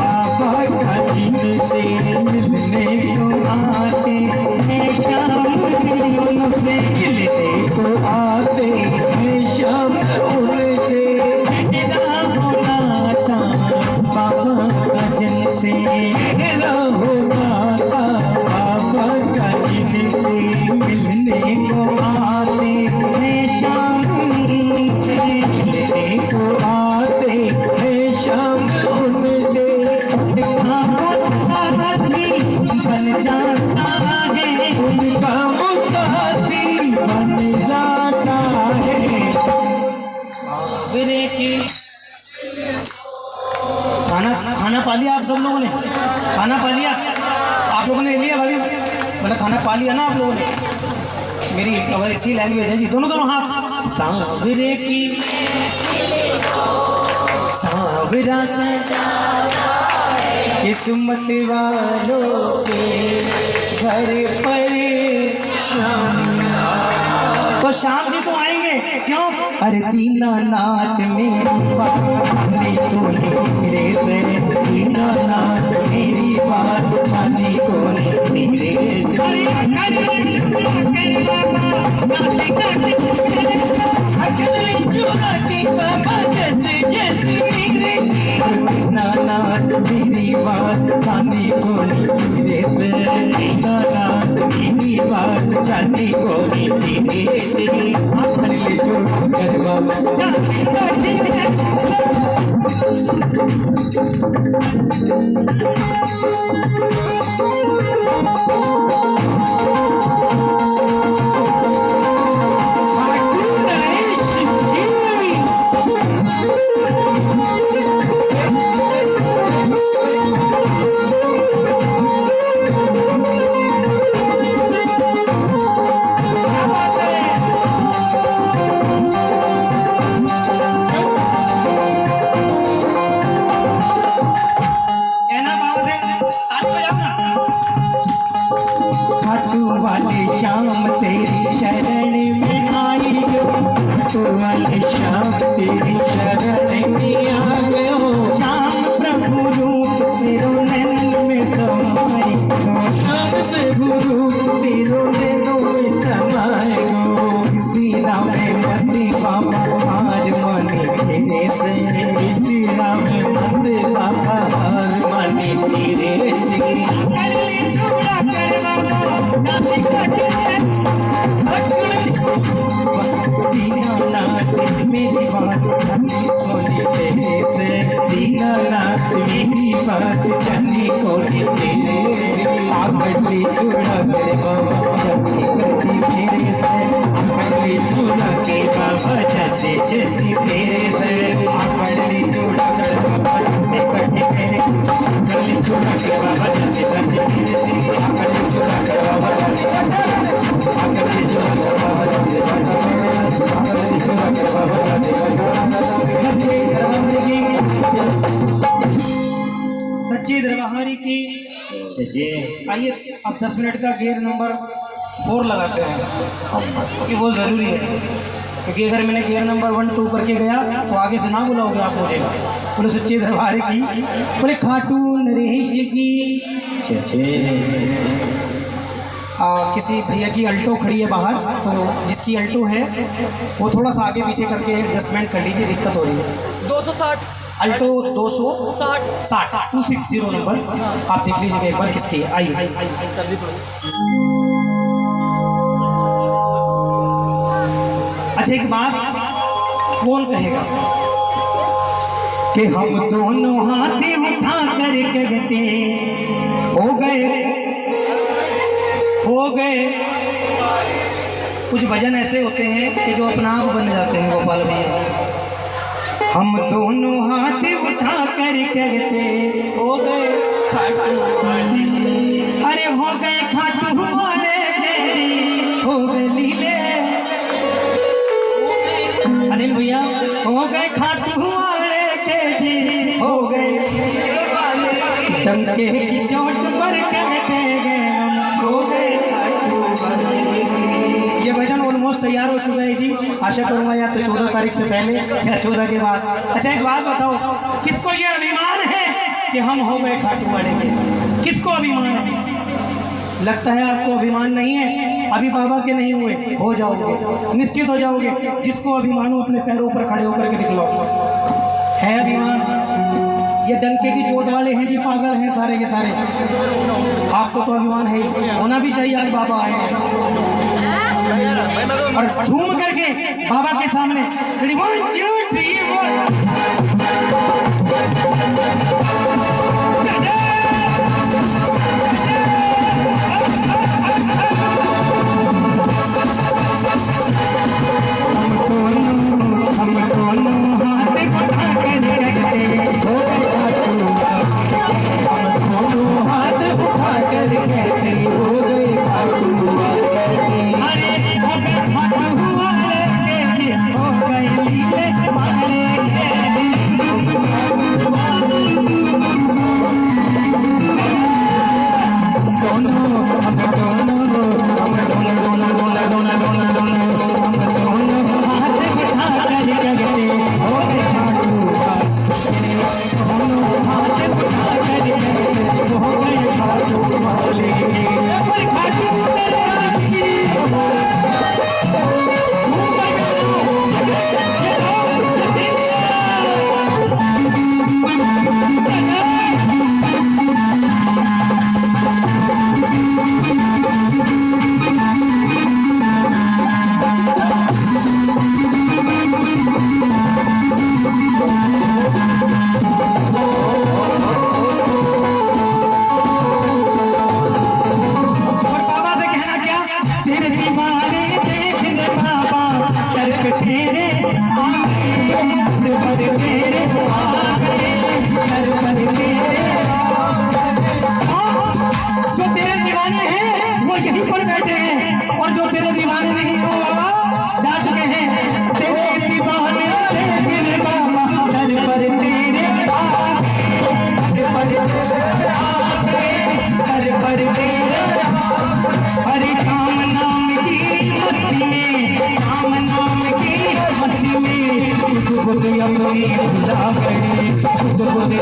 बाबा का जिनसे, मिलने को आते हैं शाम उनसे, मिलने को आते हैं शाम उनसे। कहेगा होना था बाबा का जिनसे, कहेगा होना था बाबा का जिनसे, मिलने को आते हैं शाम उनसे, मिलने को आते हैं शाम उनसे। उनका मुसाफिर बन जाता है, उनका मुसाफिर बन जाता है। सांवरे की खाना पा लिया आप सब लोगों ने? खाना पा लिया आप लोगों ने? लिया भाभी, मतलब खाना पा लिया ना आप लोगों ने? मेरी खबर इसी लैंग्वेज है जी, दोनों हाथ। सांवरे की सांवरा किस्मत वालों के घर पर शाम। तो शाम जी तो आएंगे, क्यों? अरे दीनानाथ मेरी बात नहीं तो मेरे से, दीनानाथ मेरी बात छानी को नहीं मेरे से। दीनानाथ मेरी बात छानी को नहीं मेरे से, दीनानाथ मेरी बात छानी को नहीं मेरे से। आप ले जो कर बाबा राम तेरी शरण में आ गयो श्याम प्रभु रूप तेरो नैन में समाए गो श्याम प्रभु रूप तेरो नैनों में समाए गो इसी राम में मते बाबा हार माने तेरे से इसी राम में मते बाबा हार माने तेरे से कर ले छोड़ा कर बाबा काफी कठिन दीनानाथ मेरी बात जाने कोने तेरे से दीनानाथ मेरी बात जाने कोने तेरे से आकड़े छोड़ा कर बाबा जाने करती तेरे से आकड़े छोड़ा के बाबा जैसे जैसे तेरे से आकड़े छोड़ा कर बाबा जैसे करते तेरे आकड़े छोड़ा के बाबा जैसे करते तेरे से आकड़े छोड़ा कर बाबा जैसे आकड़े छोड़ा कर बाबा जैसे सच्चे दरबार की आइए अब 10 मिनट का गेयर नंबर 4 लगाते हैं क्योंकि बहुत ज़रूरी है क्योंकि अगर मैंने गेयर नंबर 1 2 करके गया तो आगे से ना बुलाओगे आप मुझे बोले सच्चे दरबार की बोले खाटू नरेश की किसी भैया की अल्टो खड़ी है बाहर तो जिसकी अल्टो है वो थोड़ा सा आगे पीछे करके एडजस्टमेंट कर लीजिए दिक्कत हो रही है 260 अल्टो 260 260 नंबर आप देख लीजिएगा एक बार किसकी है आइए अच्छा एक बात कौन कहेगा कि हम दोनों हाथें उठा कर कहते हो गए कुछ भजन ऐसे होते हैं कि जो अपना आप बन जाते हैं गोपाल भैया हम दोनों हाथ उठा कर कहते हो गए खाटू वाले अरे हो गए खाटू वाले हो गए लीले अनिल भैया हो गए खाटू वाले के जी हो गए डंके की चोट पर कहते गए हो गए ये भजन ऑलमोस्ट तैयार हो चुका है जी आशा करूंगा या तो 14 तारीख से पहले या 14 के बाद अच्छा एक बात बताओ किसको ये अभिमान है कि हम हो गए खाटू वाले के किसको अभिमान है लगता है आपको अभिमान नहीं है अभी बाबा के नहीं हुए हो जाओगे निश्चित हो जाओगे जिसको अभिमान हो अपने पैरों पर खड़े होकर के दिखलो है अभिमान ये डंके की चोट वाले हैं जी पागल हैं सारे के सारे आपको तो अभिमान है ही होना भी चाहिए आज बाबा आए और झूम करके बाबा के सामने 1 2 3 हम दोनों हाथ उठा कर कहते हो गए खाटू हाथ उठा कर कहते हो गए खाटू अरे हो गए खाटू वाले के हो गए लीले खुद अपनी खुदा करे, खुद अपनी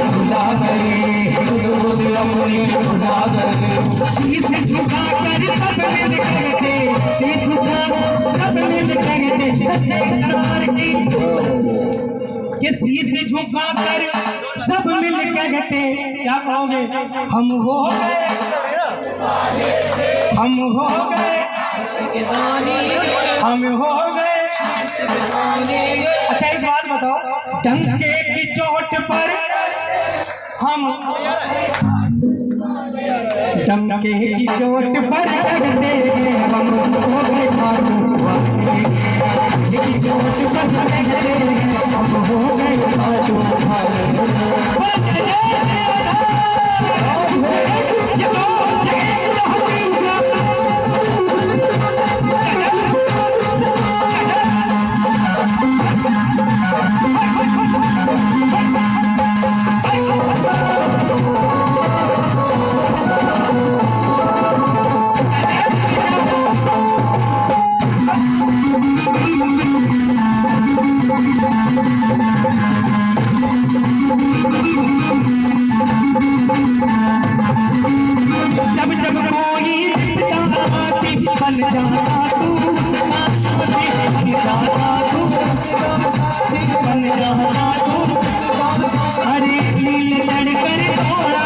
खुदा करे, खुद अपनी खुदा करे। शीश झुका कर सब मिल करते, शीश झुका सब मिल करते, सच्चे दरबार की कि शीश झुका कर सब मिल के गते। क्या कहोगे? हम हो गए, हम हो गए, हम हो गए। अच्छा एक बात बताओ, डंके की चोट पर हम, डंके की चोट पर डरते हम हो गए खाटू वाले की चोट पर डरते हम हो गए खाटू वाले। अरे दिल चढ़ कर थोड़ा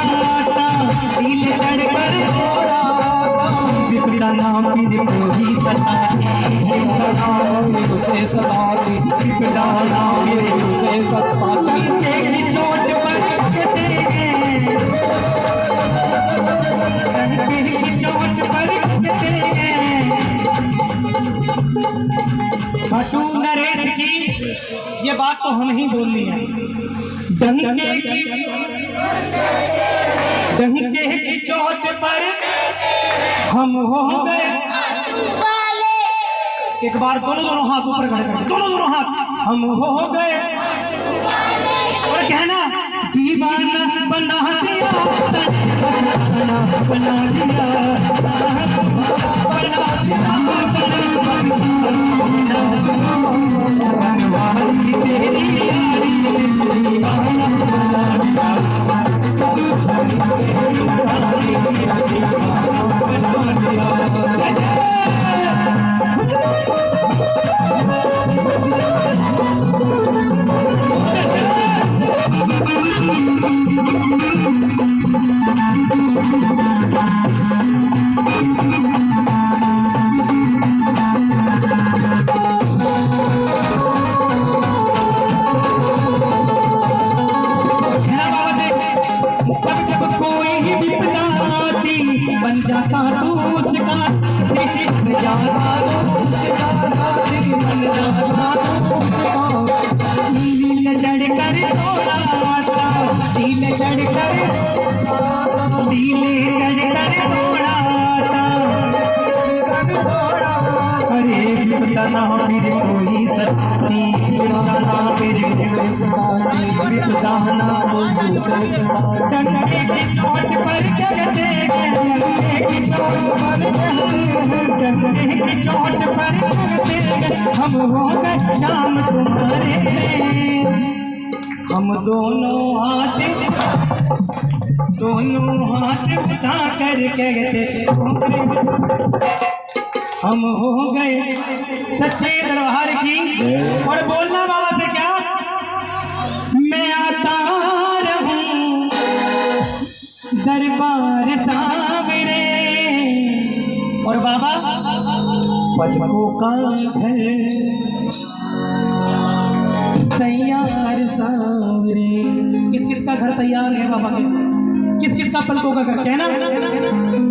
दिल चढ़ कर थोड़ा विपदा नाम कोई सताती, उसे सताती, विपदा नाम उसे सताती। चोट पर चोट पर खाटू नरेश की ये बात तो हम ही बोलनी है। डंके की चोट पर हम हो गए। एक बार दोनों हाथ ऊपर खड़े कर, दोनों हाथ हम हो गए और कहना दीवाना बना दिया, बना बन जाता तू उसका बन जाता दिल चढ़ कर थोड़ा दिल चढ़ कर थोड़ा अरे विपदा फिर कोई सताती, विपदा फिर कोई सताती, विपदा कोई सताती। डंके की चोट पर डरते, डंके की चोट पर डरते हम हो गए शाम तुम्हारे। हम दोनों हाथ उठा कर कहते हम हो गए सच्चे दरबार की। और बोलना बाबा से क्या, मैं आता रहूं दरबार सामने। और बाबा पलकों का घर तैयार सामने। किस किस का घर तैयार है बाबा के? किस किस का पलकों का घर? कहना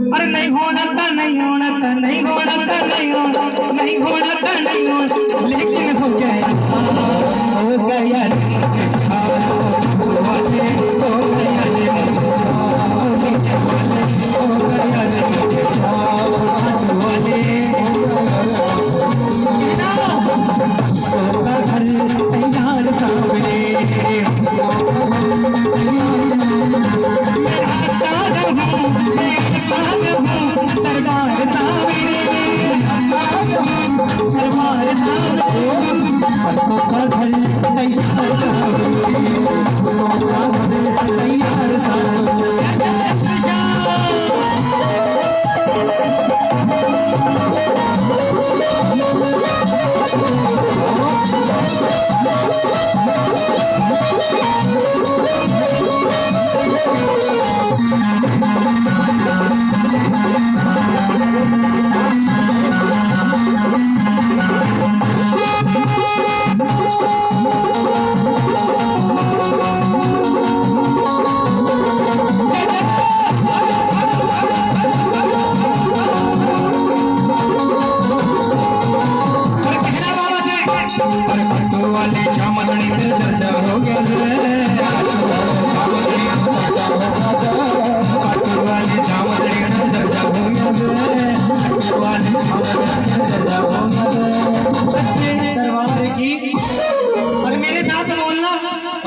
अरे नहीं होना था, नहीं होना था, नहीं होना था, नहीं होना, नहीं होना था, नहीं होना, लेकिन हो गया, हो गया, तैयार सामने। दरबार सामने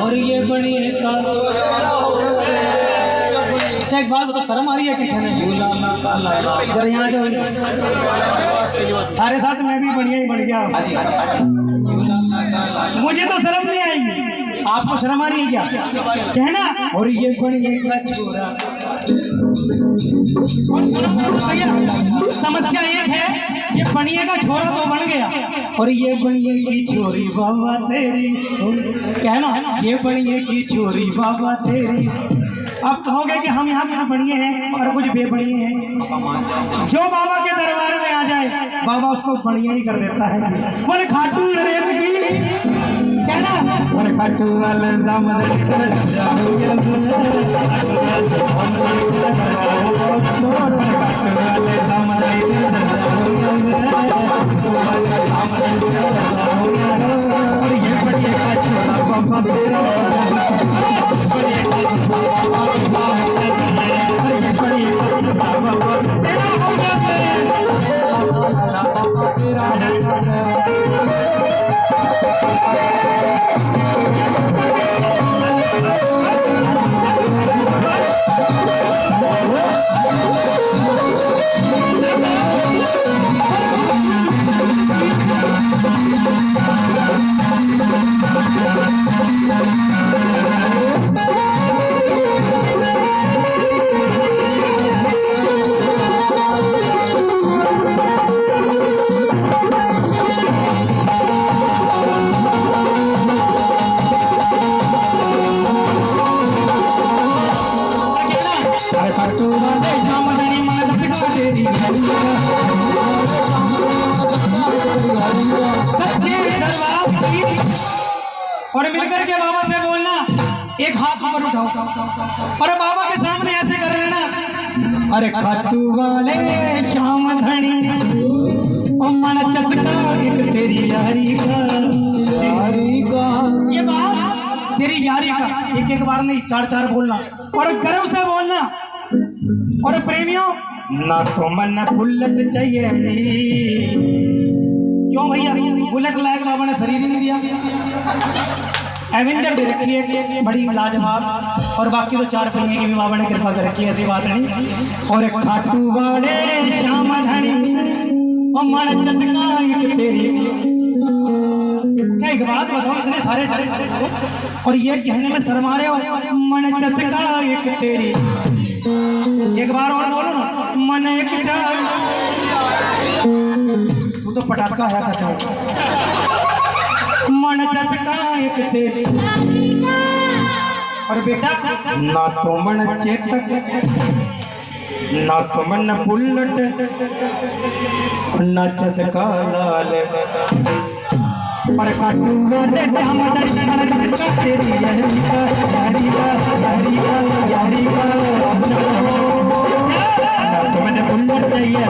और ये बड़ी है काला। अच्छा एक बात तो शर्म आ रही है कि कहने जरा यहाँ जाओ, थारे साथ मैं भी बढ़िया ही बढ़ गया। मुझे तो शर्म नहीं आएगी, आपको शर्म आ रही है क्या कहना? और ये बढ़िया का छोरा। समस्या ये है कि बनिए का छोरा तो बन गया और ये बनिए की छोरी बाबा तेरी कहना, ये बनिए की छोरी बाबा तेरी। अब कहोगे कि हम यहाँ कुछ बढ़िए हैं और कुछ बेबढ़िए हैं। जो बाबा के दरबार में आ जाए बाबा उसको बढ़िया ही कर देता है जी। बोले खाटू नरेश की कहना, बोले खाटू वाले और ये बढ़िया का छोरा बाबा तेरा। और मिलकर के बाबा से बोलना, एक हाथ ऊपर उठाओ और बाबा के सामने ऐसे कर लेना, अरे खाटू वाले श्याम धनी ओ मन चसका एक तेरी यारी का ये बात तेरी यारी का एक एक बार नहीं, चार चार बोलना और गर्व से बोलना। और प्रेमियों ना तो मन बुलेट चाहिए, क्यों भैया बुलेट लायक बाबा ने शरीर ही नहीं दिया, एवेंजर दे रखी है बड़ी लाजवाब, और बाकी तो चार पहिए की भी बाबा ने कृपा कर रखी है, ऐसी बात नहीं। और खाटू वाले श्याम धनी ओ मन चसका एक तेरी। एक बात बताओ, इतने सारे और ये कहने में शर्मा रहे हो, मन चसका एक तेरी। एक बार और बोलो ना, मन एक तू तो पटाखा है सच में, मन चसका एक तेरी। और बेटा ना तो मन चेतक ना तो मन बुलेट ना चसका लाल। और खाटू वाले श्याम धनी तेरी यारी का ना तो मैंने बुलेट चाहिए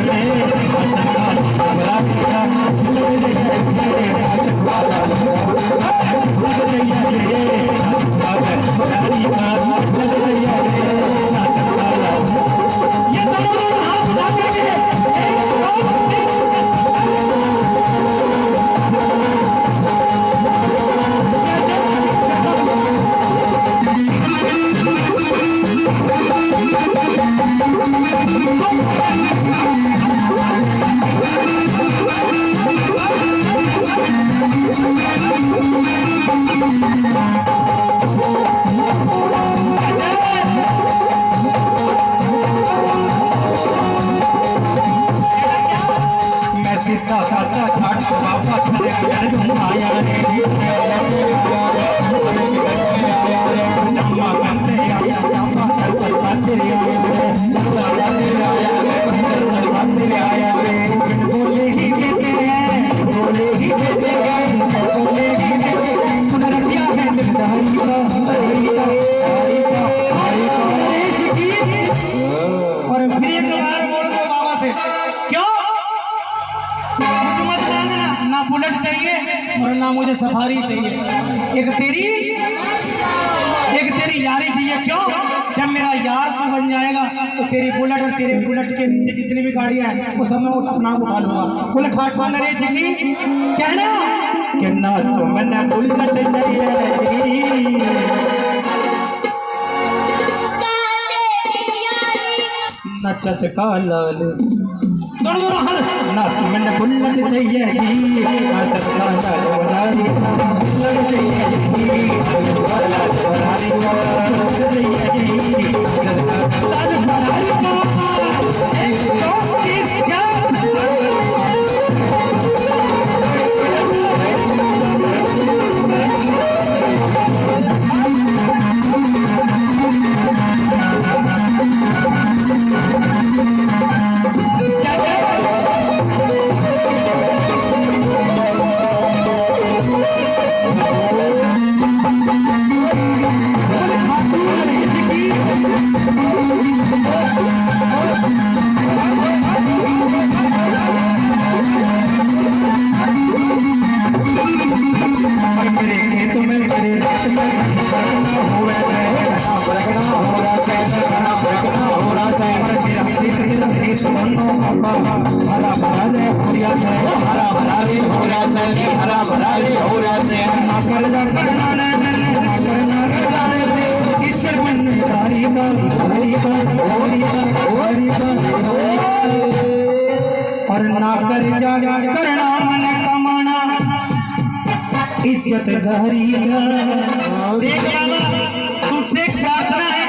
बुलेट चाहिए और ना मुझे सफारी चाहिए, एक तेरी यारी चाहिए। क्यों? जब मेरा यार तू बन जाएगा तो तेरी बुलेट और तेरे बुलेट के नीचे जितनी भी गाड़ियां हैं वो सब मैं अपना उठा लूंगा। बोले खाटू नरेश की कहना कि ना तो मैंने बुलेट चाहिए चसका लाल ना तुमने बुल्लट चाहिए जी ना चसका लाल वरारी बुल्लट चाहिए जी चसका लाल वरारी चाहिए जी चसका लाल वरारी और ना कर जा करना मन कमाना इज्जत गहरी देख बाबा तुमसे प्रार्थना है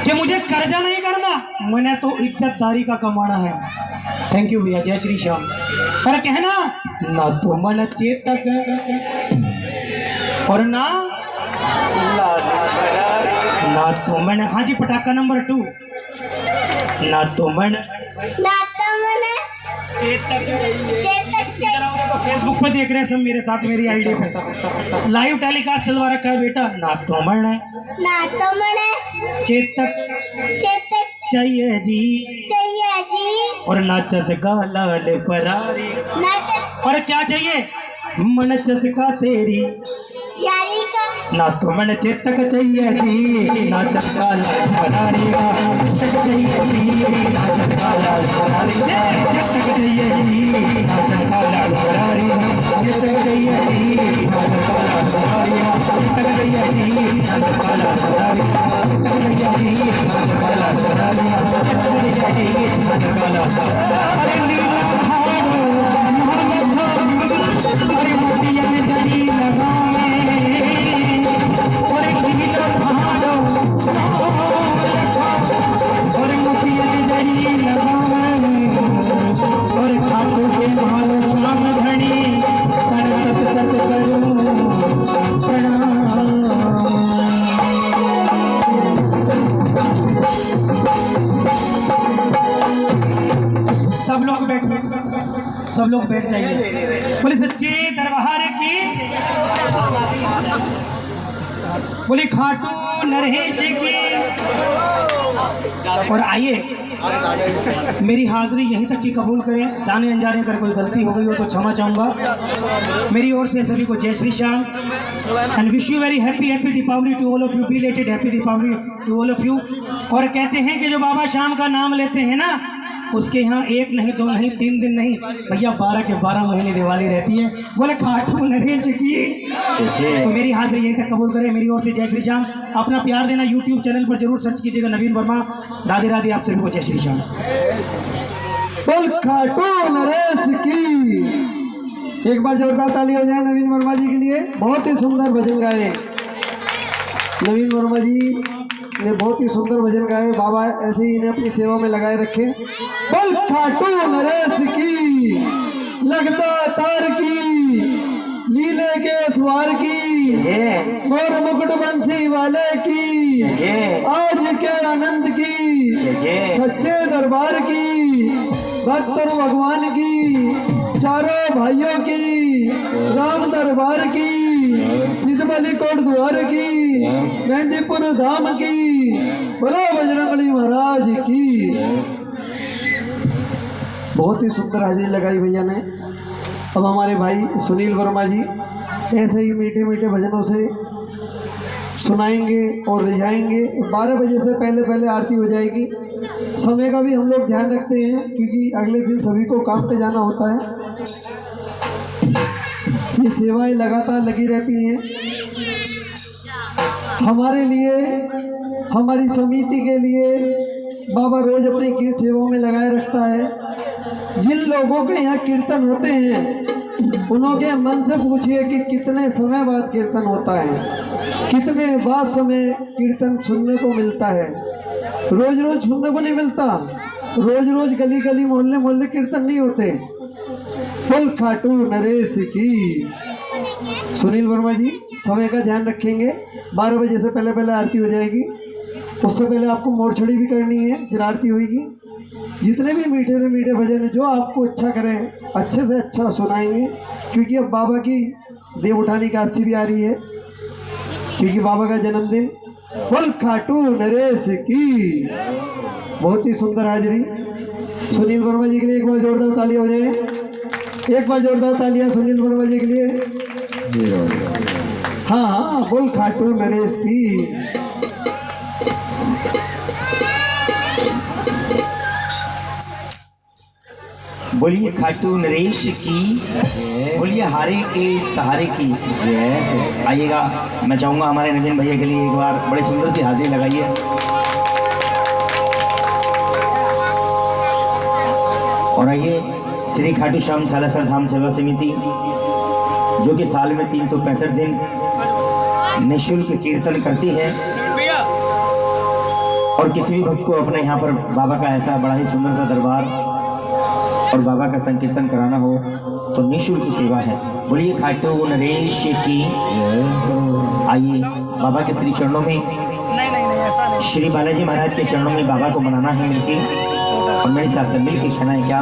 कि मुझे कर्जा नहीं करना, मैंने तो इज्जतदारी का कमाना है। थैंक यू भैया, जय श्री श्याम। पर कहना ना तो मन चेतक और ना तो मन, हाँ जी पटाखा नंबर 2, ना तो मन फेसबुक पे देख रहे हैं सब मेरे साथ, मेरी आईडी पे लाइव टेलीकास्ट चलवा रखा है बेटा। ना तो मन चेतक चाहिए जी और ना चसका लाल फरारी। और क्या चाहिए? मन चसका तेरी ना तो मन चेतक चाहिए जी ना चसका लाल फरारी चाहिए जी ना चसका लाल फरारी चेतक चाहिए जी ना चसका लाल फरारी चेतक चाहिए जी ना चसका लाल फरारी चेतक चाहिए जी ना चसका लाल फरारी चेतक चाहिए जी ना चसका लाल फरारी चेतक चाहिए जी ना चसका लाल फरारी। अरे मोतिया में जड़ी लगावे और नीला भाड़ो और मोतिया में जड़ी लगावे और खातों के मालो शाम घड़ी कर सत सत करूं प्रणाम। सब लोग बैठ जाइए। बोले सच्चे दरबार की, बोले खाटू नरहेश की। और आइए मेरी हाजिरी यहीं तक की कबूल करें। जाने अनजाने अगर कोई गलती हो गई हो तो क्षमा चाहूँगा। मेरी ओर से सभी को जय Shri Shyam and wish you very happy Deepawali to all of you. Belated happy Deepawali to all of you. और कहते हैं कि जो बाबा श्याम का नाम लेते हैं ना, उसके यहाँ 1 नहीं 2 नहीं 3 दिन नहीं भैया 12 के 12 महीने दिवाली रहती है। बोले खाटू नरेश की। तो मेरी हाजिरी यहीं तक कबूल करें। मेरी ओर से जय श्री श्याम। अपना प्यार देना। यूट्यूब चैनल पर जरूर सर्च कीजिएगा नवीन वर्मा। राधे राधे। आप सभी को जय श्री श्याम। बोल खाटू नरेश की। एक बार जोरदार ताली हो जाए नवीन वर्मा जी के लिए। बहुत ही सुंदर भजन गाए नवीन वर्मा जी ने, बहुत ही सुंदर भजन गाए। बाबा ऐसे ही इन्हें अपनी सेवा में लगाए रखे। बोल खाटू नरेश की, लगता तार की, लीले के अथवार की, मोर मुकुट बंसी वाले की, आज के आनंद की, सच्चे दरबार की, भक्त और भगवान की, चारों भाइयों की, राम दरबार की, सिद्धबली कोट द्वार की, मेहंदीपुर धाम की, बोलो बजरंगबली महाराज की। बहुत ही सुंदर हाजिरी लगाई भैया ने। अब हमारे भाई सुनील वर्मा जी ऐसे ही मीठे मीठे भजनों से सुनाएंगे और रिझाएंगे। 12 बजे से पहले पहले आरती हो जाएगी। समय का भी हम लोग ध्यान रखते हैं क्योंकि अगले दिन सभी को काम पे जाना होता है। ये सेवाएं लगातार लगी रहती हैं हमारे लिए, हमारी समिति के लिए, बाबा रोज अपनी सेवा में लगाए रखता है। जिन लोगों के यहाँ कीर्तन होते हैं उन्हों के मन से पूछिए कि कितने समय बाद कीर्तन होता है, कितने बाद समय कीर्तन सुनने को मिलता है। रोज रोज सुनने को नहीं मिलता, रोज रोज गली गली मोहल्ले मोहल्ले कीर्तन नहीं होते। फुल खाटू नरेश की। सुनील वर्मा जी समय का ध्यान रखेंगे, 12 बजे से पहले पहले आरती हो जाएगी। उससे पहले आपको मोरछड़ी भी करनी है, फिर आरती होगी। जितने भी मीठे से मीठे भजन जो आपको अच्छा करें अच्छे से अच्छा सुनाएंगे, क्योंकि अब बाबा की देव उठानी काशी भी आ रही है, क्योंकि बाबा का जन्मदिन। फुल खाटू नरेश की। बहुत ही सुंदर हाजिरी। सुनील वर्मा जी के लिए एक बार जोरदार तालियां हो जाए, एक बार जोरदार तालियां सुनील वर्मा जी के लिए। हाँ हाँ, बोल खाटू नरेश की। बोलिए खाटू नरेश की, बोलिए हारे के सहारे की जय। आइएगा, मैं चाहूँगा हमारे नवीन भैया के लिए एक बार बड़े सुंदर सी हाजिरी लगाइए। और आइए श्री खाटू श्याम सालासर धाम सेवा समिति, जो कि साल में 365 दिन निःशुल्क कीर्तन करती है, और किसी भी भक्त को अपने यहाँ पर बाबा का ऐसा बड़ा ही सुंदर सा दरबार और बाबा का संकीर्तन कराना हो तो निःशुल्क सेवा है। बोलिए खाटू नरेश की। आइए बाबा के श्री चरणों में, श्री बालाजी महाराज के चरणों में बाबा को मनाना है मिलके, और मेरे साथ मिल के कहना है क्या।